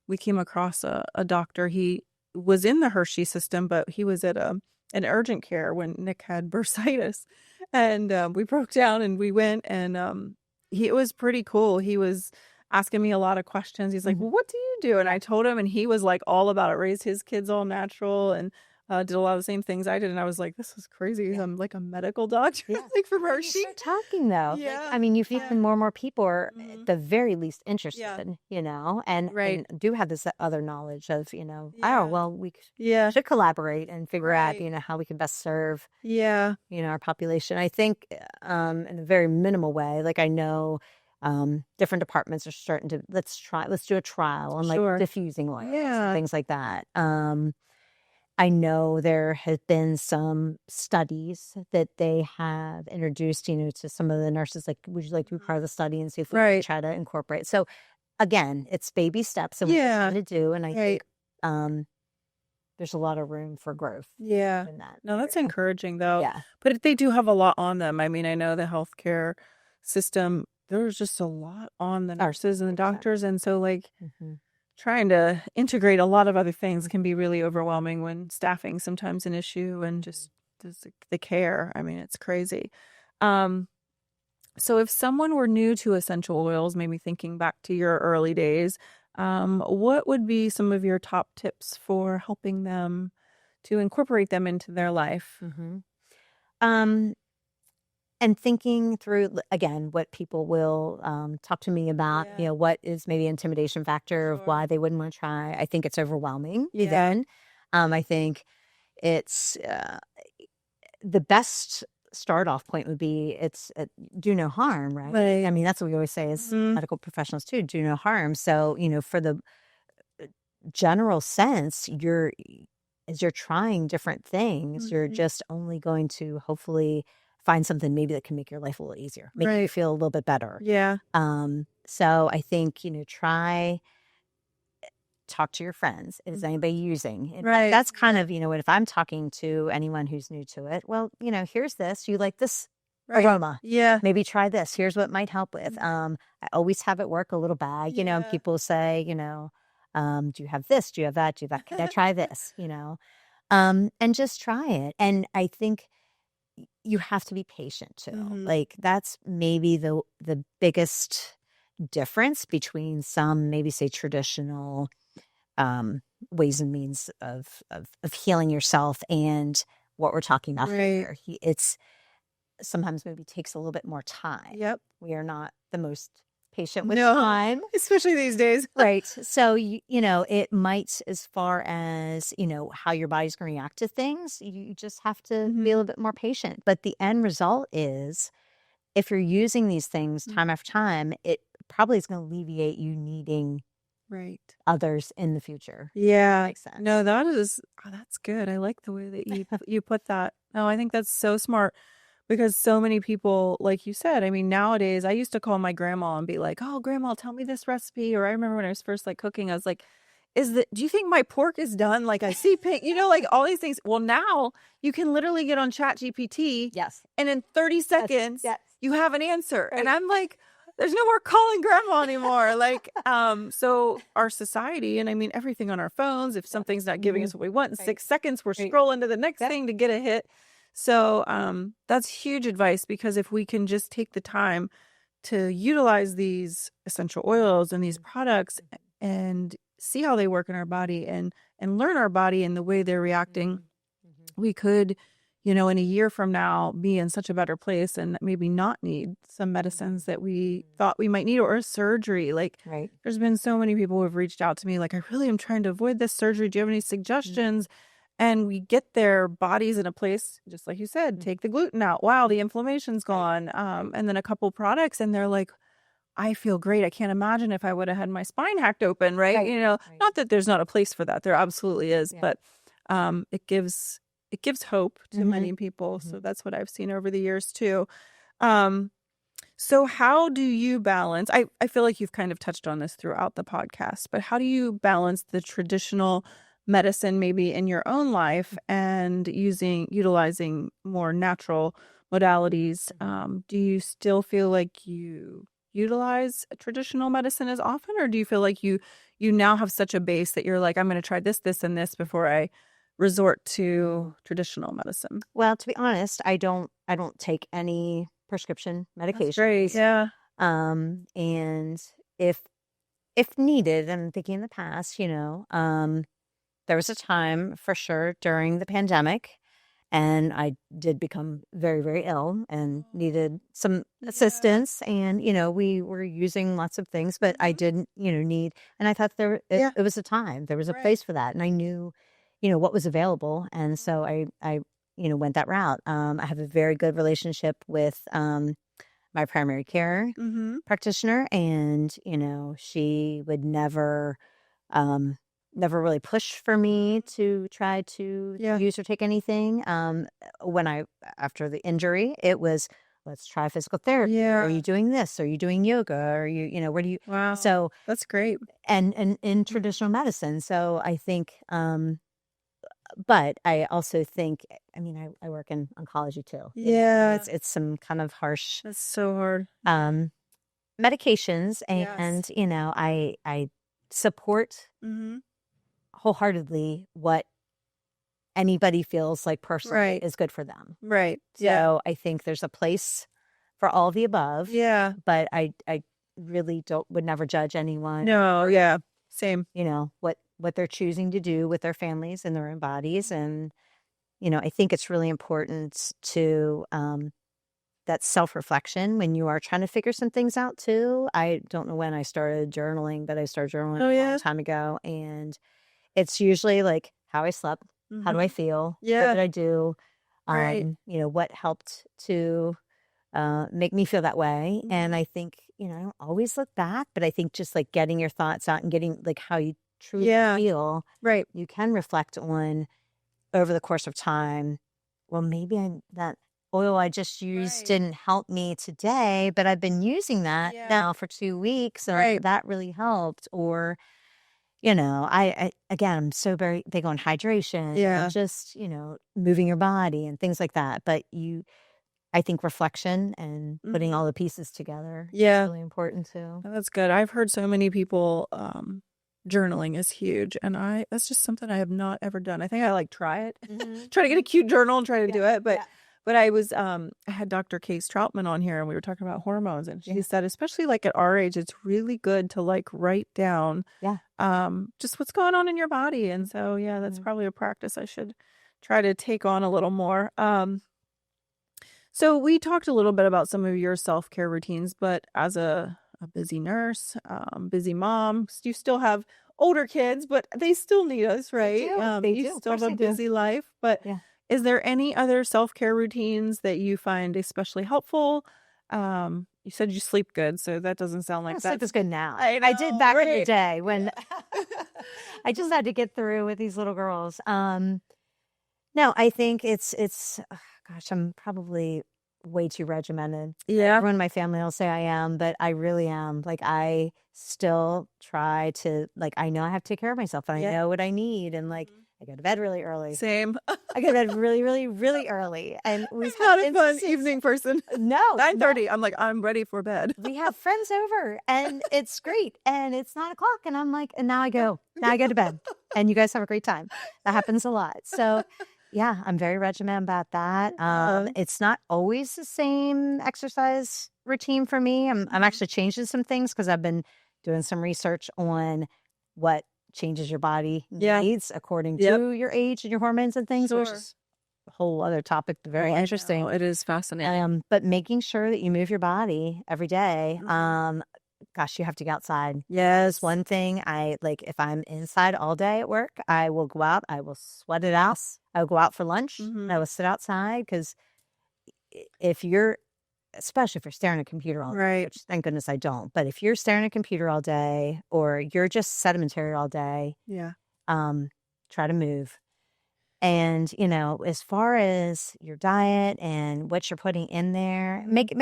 We came across a doctor. He was in the Hershey system, but he was at an urgent care when Nick had bursitis. And we broke down and we went and it was pretty cool. He was asking me a lot of questions. He's like, well, what do you do? And I told him, and he was like all about it, raised his kids all natural and did a lot of the same things I did. And I was like, this is crazy. I'm like a medical doctor, like from Hershey. Talking though. I mean, you find more and more people are at the very least interested, and do have this other knowledge of, oh, well, we should collaborate and figure out, how we can best serve, our population. I think in a very minimal way, like I know different departments are starting to, let's do a trial on like diffusing oils, things like that. I know there have been some studies that they have introduced, to some of the nurses, like, would you like to be part of the study and see if we can try to incorporate? So again, it's baby steps and what we're trying to do. And I think there's a lot of room for growth. In that. No, that's encouraging though. But they do have a lot on them. I mean, I know the healthcare system, there's just a lot on the nurses and the doctors. And so like, trying to integrate a lot of other things can be really overwhelming when staffing sometimes an issue and just the care. I mean, it's crazy. So if someone were new to essential oils, maybe thinking back to your early days, what would be some of your top tips for helping them to incorporate them into their life? And thinking through, again, what people will talk to me about, what is maybe intimidation factor of why they wouldn't want to try. I think it's overwhelming then. I think it's the best start off point would be it's do no harm, right? I mean, that's what we always say as medical professionals too, do no harm. So, for the general sense, as you're trying different things, you're just only going to hopefully find something maybe that can make your life a little easier, make you feel a little bit better. So I think, talk to your friends. Is anybody using? And that's kind of, if I'm talking to anyone who's new to it, well, here's this, you like this aroma. Maybe try this. Here's what might help with. I always have at work a little bag, and people say, do you have this? Do you have that? Do you have that? Can I try this? And just try it. And I think you have to be patient too. Like that's maybe the biggest difference between some maybe say traditional ways and means of healing yourself and what we're talking about here. It's sometimes maybe takes a little bit more time. We are not the most patient with time, especially these days. So, it might, as far as, how your body's going to react to things, you just have to be a little bit more patient. But the end result is if you're using these things time after time, it probably is going to alleviate you needing others in the future. Makes sense. No, that's good. I like the way that you put that. No, I think that's so smart. Because so many people, like you said, I mean, nowadays, I used to call my grandma and be like, oh, grandma, tell me this recipe. Or I remember when I was first like cooking, I was like, do you think my pork is done? Like I see pink, like all these things. Well, now you can literally get on ChatGPT. And in 30 seconds, you have an answer. And I'm like, there's no more calling grandma anymore. Like, so our society, and I mean, everything on our phones, if something's not giving us what we want in 6 seconds, we're scrolling to the next thing to get a hit. So that's huge advice, because if we can just take the time to utilize these essential oils and these products and see how they work in our body and learn our body and the way they're reacting, we could, in a year from now, be in such a better place and maybe not need some medicines that we thought we might need, or a surgery. Like, there's been so many people who have reached out to me, like, I really am trying to avoid this surgery. Do you have any suggestions? And we get their bodies in a place, just like you said, take the gluten out. Wow, the inflammation's gone. And then a couple products, and they're like, I feel great. I can't imagine if I would have had my spine hacked open, right? Not that there's not a place for that. There absolutely is, but it gives hope to many people. So that's what I've seen over the years too. So how do you balance? I feel like you've kind of touched on this throughout the podcast, but how do you balance the traditional medicine maybe in your own life and utilizing more natural modalities? Do you still feel like you utilize traditional medicine as often, or do you feel like you now have such a base that you're like, I'm going to try this, and this before I resort to traditional medicine? Well, to be honest, I don't take any prescription medications. That's great. Yeah. And if needed, I'm thinking in the past, there was a time for sure during the pandemic, and I did become very, very ill and needed some assistance. And, we were using lots of things, but I didn't, need, and I thought it was a time, there was a place for that. And I knew, what was available. And so I went that route. I have a very good relationship with my primary care practitioner, and, she would never really push for me to try to use or take anything. After the injury, it was, let's try physical therapy. Yeah. Are you doing this? Are you doing yoga? Are you, where do you? Wow. So that's great. And in traditional medicine. So I think, but I also think, I work in oncology too. Yeah. It's some kind of harsh. That's so hard. Medications, and, I support wholeheartedly what anybody feels like personally is good for them. Right. So I think there's a place for all of the above. Yeah. But I really would never judge anyone. No. Yeah. Same. What they're choosing to do with their families and their own bodies. And, I think it's really important to, that self-reflection when you are trying to figure some things out too. I don't know when I started journaling, but I started journaling a long time ago. And it's usually like how I slept, how do I feel, what did I do, what helped to make me feel that way. And I think, I don't always look back, but I think just like getting your thoughts out and getting like how you truly feel, you can reflect on over the course of time. Well, maybe that oil I just used didn't help me today, but I've been using that now for 2 weeks, or that really helped. Or, I I'm so very big on hydration, and just, moving your body and things like that. But I think reflection and putting all the pieces together is really important too. That's good. I've heard so many people, journaling is huge, and that's just something I have not ever done. I think I try it, try to get a cute journal and try to do it, but I was I had Dr. 𝐤𝐴 on here, and we were talking about hormones, and she said, especially at our age, it's really good to write down just what's going on in your body. And so that's probably a practice I should try to take on a little more. So we talked a little bit about some of your self-care routines, but as a busy nurse, busy mom, you still have older kids, but they still need us, right? They you do. still have a busy life, but is there any other self-care routines that you find especially helpful? You said you sleep good, so that doesn't sound like that. Sleep is good now. I did back in the day when I just had to get through with these little girls. No, I think it's I'm probably way too regimented. Yeah. Everyone in my family will say I am, but I really am. I still try to, I know I have to take care of myself, and I know what I need. And I go to bed really early. Same. I go to bed really, really, really early. And we've Not had a fun evening person. No. 9:30. I'm like, I'm ready for bed. We have friends over and it's great. And it's 9 o'clock. And I'm like, and now I go to bed. And you guys have a great time. That happens a lot. So yeah, I'm very regimented about that. It's not always the same exercise routine for me. I'm actually changing some things because I've been doing some research on what changes your body needs according to your age and your hormones and things, which is a whole other topic, but very interesting. It is fascinating. But making sure that you move your body every day. Gosh, you have to get outside. Yes. One thing I like, if I'm inside all day at work, I will go out, I will sweat it out. I will go out for lunch and I will sit outside because if you're, especially if you're staring at a computer all day, which thank goodness I don't, but if you're staring at a computer all day or you're just sedentary all day, try to move. And, you know, as far as your diet and what you're putting in there, make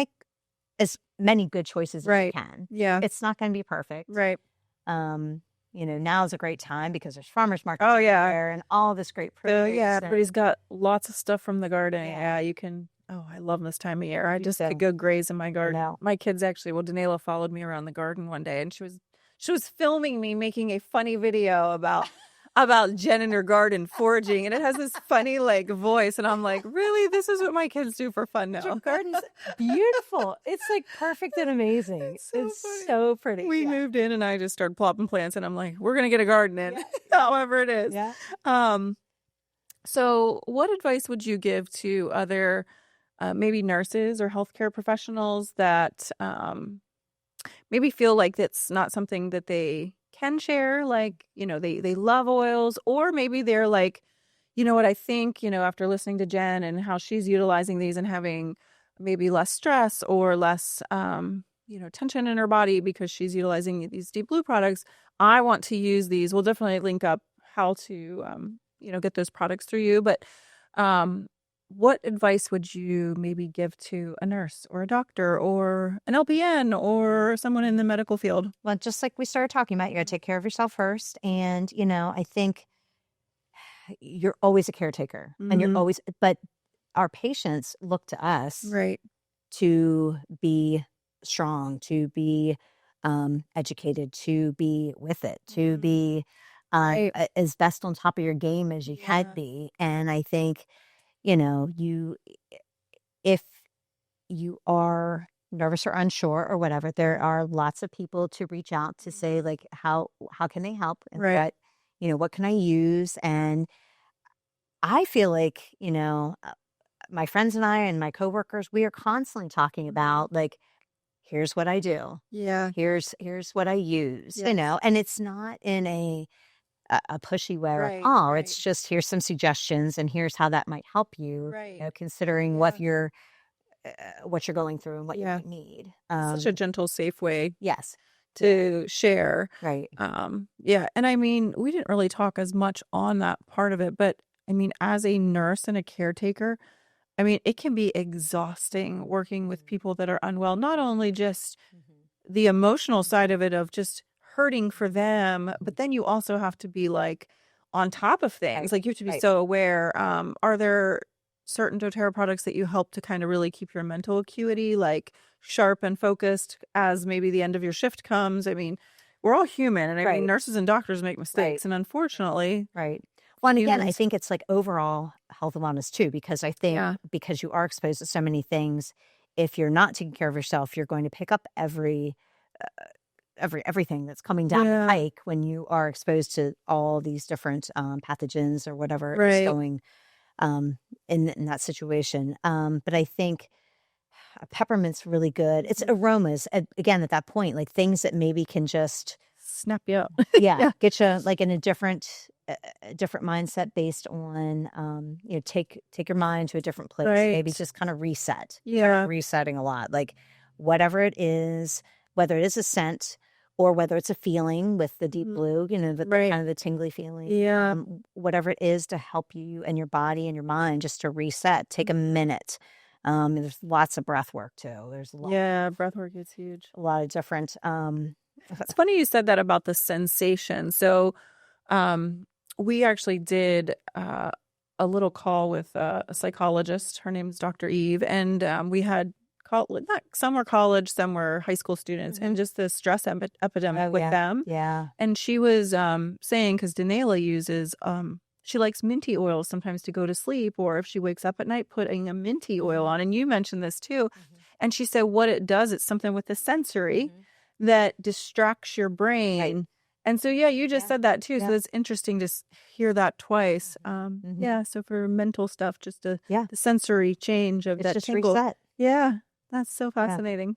as many good choices as you can. Yeah. It's not going to be perfect. Right. You know, now is a great time because there's farmers markets there and all this great produce. Everybody's got lots of stuff from the garden. Yeah, you can. Oh, I love this time of year. I just could go graze in my garden. My kids actually, Daniela followed me around the garden one day and she was filming me making a funny video about Jen in her garden foraging, and it has this funny like voice, and I'm like, really, this is what my kids do for fun now. Your garden's beautiful. It's like perfect and amazing. It's so pretty. We moved in and I just started plopping plants and I'm like, we're gonna get a garden in, however it is. So what advice would you give to other maybe nurses or healthcare professionals that maybe feel like that's not something that they can share, like, you know, they love oils, or maybe they're like, you know what, I think, you know, after listening to Jen and how she's utilizing these and having maybe less stress or less, you know, tension in her body because she's utilizing these Deep Blue products, I want to use these. We'll definitely link up how to, you know, get those products through you. But what advice would you maybe give to a nurse or a doctor or an LPN or someone in the medical field? Well, just like we started talking about, you got to take care of yourself first. And, you know, I think you're always a caretaker and you're always, but our patients look to us to be strong, to be educated, to be with it, to be as best on top of your game as you can be. And I think, you know, if you are nervous or unsure or whatever, there are lots of people to reach out to say, like, how can they help? And what, you know, what can I use? And I feel like, you know, my friends and I and my coworkers, we are constantly talking about, like, here's what I do. Yeah. Here's what I use, you know, and it's not in a pushy way at all. It's just, here's some suggestions and here's how that might help you, you know, considering what you're going through and what you might need. Such a gentle, safe way. Yes. To share. Right. Yeah. And I mean, we didn't really talk as much on that part of it, but I mean, as a nurse and a caretaker, I mean, it can be exhausting working with people that are unwell, not only just the emotional side of it, of just hurting for them, but then you also have to be like on top of things. Like you have to be so aware. Are there certain doTERRA products that you help to kind of really keep your mental acuity like sharp and focused as maybe the end of your shift comes? I mean, we're all human, and I mean, nurses and doctors make mistakes, and unfortunately, well, and again, I think it's like overall health and wellness too, because I think because you are exposed to so many things, if you're not taking care of yourself, you're going to pick up everything that's coming down the pike when you are exposed to all these different pathogens or whatever is going in that situation. But I think peppermint's really good. It's aromas, again, at that point, like things that maybe can just snap you up. Get you like in a different mindset based on, you know, take your mind to a different place. Maybe just kind of reset. Resetting a lot. Like whatever it is, whether it is a scent or whether it's a feeling with the Deep Blue, you know, the kind of the tingly feeling. Whatever it is to help you and your body and your mind just to reset. Take a minute. There's lots of breath work too. There's breath work is huge. A lot of different. It's funny you said that about the sensation. So we actually did a little call with a psychologist. Her name's Dr. Eve. And we had some were college, some were high school students, and just the stress epidemic with them. Yeah. And she was saying, because Danela uses, she likes minty oils sometimes to go to sleep, or if she wakes up at night, putting a minty oil on. And you mentioned this too. And she said what it does, it's something with the sensory that distracts your brain. Right. And so, yeah, you just said that too. So it's interesting to hear that twice. Yeah. So for mental stuff, just the sensory change of that tingle. Reset. Yeah. That's so fascinating.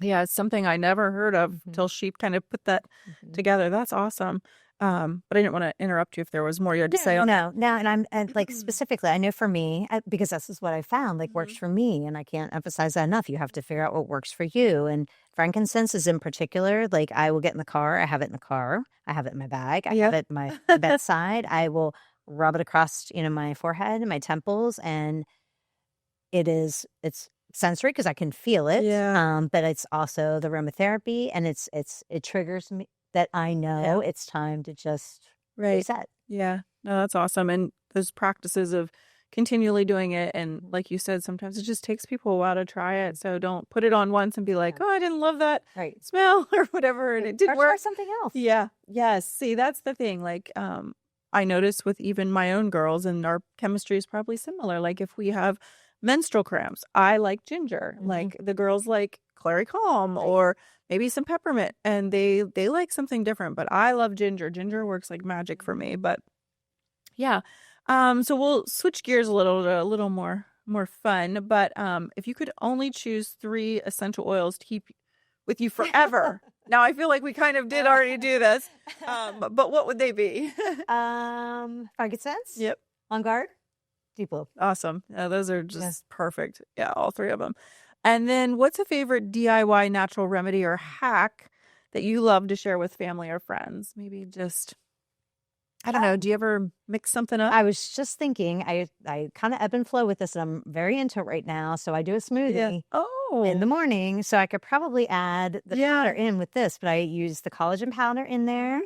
Yeah. It's something I never heard of until she kind of put that together. That's awesome. But I didn't want to interrupt you if there was more you had to say. No. And like specifically, I know for me, because this is what I found, like works for me. And I can't emphasize that enough. You have to figure out what works for you. And frankincense is in particular, like I will get in the car. I have it in the car. I have it in my bag. I have it at my bedside. I will rub it across, my forehead and my temples. And it's sensory because I can feel it. Yeah. But it's also the aromatherapy, and it triggers me that I know it's time to just reset. Yeah. No, that's awesome. And those practices of continually doing it. And like you said, sometimes it just takes people a while to try it. So don't put it on once and be like, oh, I didn't love that smell or whatever. And it didn't work. Try something else. Yeah. Yes. See, that's the thing. Like, I noticed with even my own girls, and our chemistry is probably similar. Like if we have menstrual cramps, I like ginger. Like the girls like 𝐝𝐴𝐿 or maybe some peppermint, and they like something different, but I love ginger. Ginger works like magic for me. But yeah. So we'll switch gears a little more fun. But if you could only choose 3 essential oils to keep with you forever. Now I feel like we kind of did already do this. But what would they be? Frankincense. Yep. OnGuard. Deep Blue. Awesome. Yeah, those are just perfect. Yeah, all 3 of them. And then what's a favorite DIY natural remedy or hack that you love to share with family or friends? Maybe just, I don't know. Do you ever mix something up? I was just thinking, I kind of ebb and flow with this, and I'm very into it right now. So I do a smoothie in the morning. So I could probably add the powder in with this, but I use the collagen powder in there.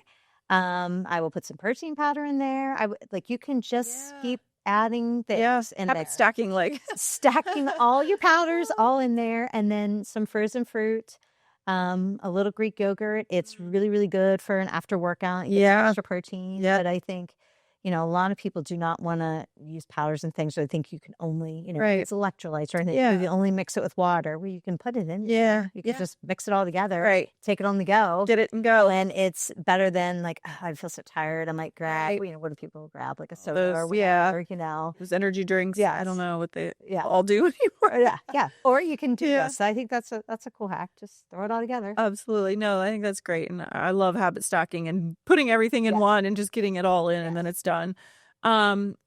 I will put some protein powder in there. You can just keep adding this and stacking stacking all your powders all in there, and then some frozen fruit, a little Greek yogurt. It's really, really good for an after workout. You get extra protein. But I think a lot of people do not want to use powders and things. So I think you can only, it's electrolytes or anything. You can only mix it with water, where you can put it in. You can just mix it all together. Take it on the go. Get it and go. And it's better than I feel so tired. I might grab, what do people grab? Like a soda or whatever, Those energy drinks. I don't know what they all do anymore. Or you can do this. I think that's a cool hack. Just throw it all together. Absolutely. No, I think that's great. And I love habit stacking and putting everything in one and just getting it all in and then it's done.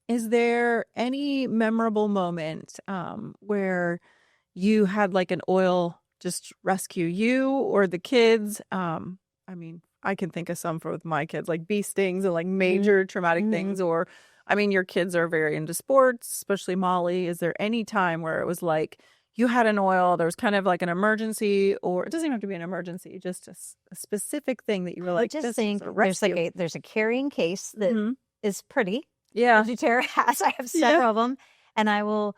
Is there any memorable moment where you had like an oil just rescue you or the kids? I mean, I can think of some with my kids, like bee stings and like major traumatic things. Or, I mean, your kids are very into sports, especially Molly. Is there any time where it was like you had an oil, there was kind of like an emergency, or it doesn't even have to be an emergency, just a specific thing that you were like, I just think there's a carrying case that is pretty. doTERRA has. I have several of them, and I will,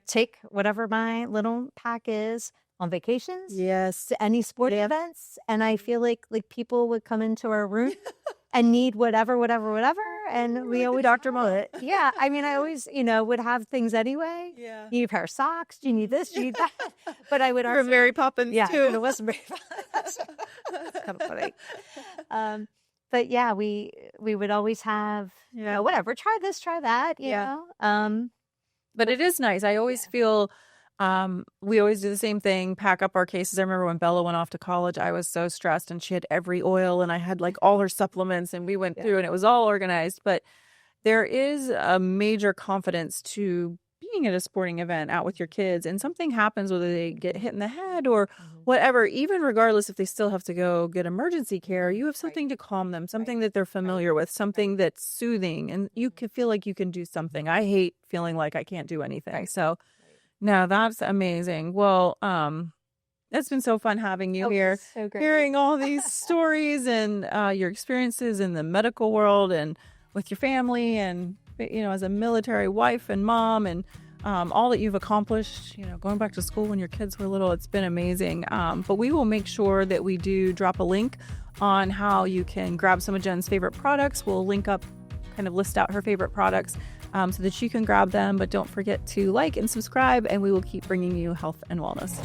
take whatever my little pack is on vacations. To any sporting events, and I feel like people would come into our room and need whatever, and we always Dr. Mo. I mean, I always, would have things anyway. You need a pair of socks. Do you need this? Do you need that? But I would. You're Mary Poppins too. It wasn't Mary Poppins. That's kind of funny. But we would always have, whatever, try this, try that, you know. But it is nice. I always feel we always do the same thing, pack up our cases. I remember when Bella went off to college, I was so stressed and she had every oil and I had like all her supplements and we went through and it was all organized. But there is a major confidence to being at a sporting event out with your kids and something happens, whether they get hit in the head or whatever, even regardless if they still have to go get emergency care, you have something to calm them, something that they're familiar with, something that's soothing, and you can feel like you can do something. I hate feeling like I can't do anything. So no, that's amazing. Well, it's been so fun having you here, so great. Hearing all these stories and your experiences in the medical world and with your family and, as a military wife and mom and all that you've accomplished, going back to school when your kids were little. It's been amazing. But we will make sure that we do drop a link on how you can grab some of Jen's favorite products. We'll link up, kind of list out her favorite products so that you can grab them. But don't forget to like and subscribe, and we will keep bringing you health and wellness.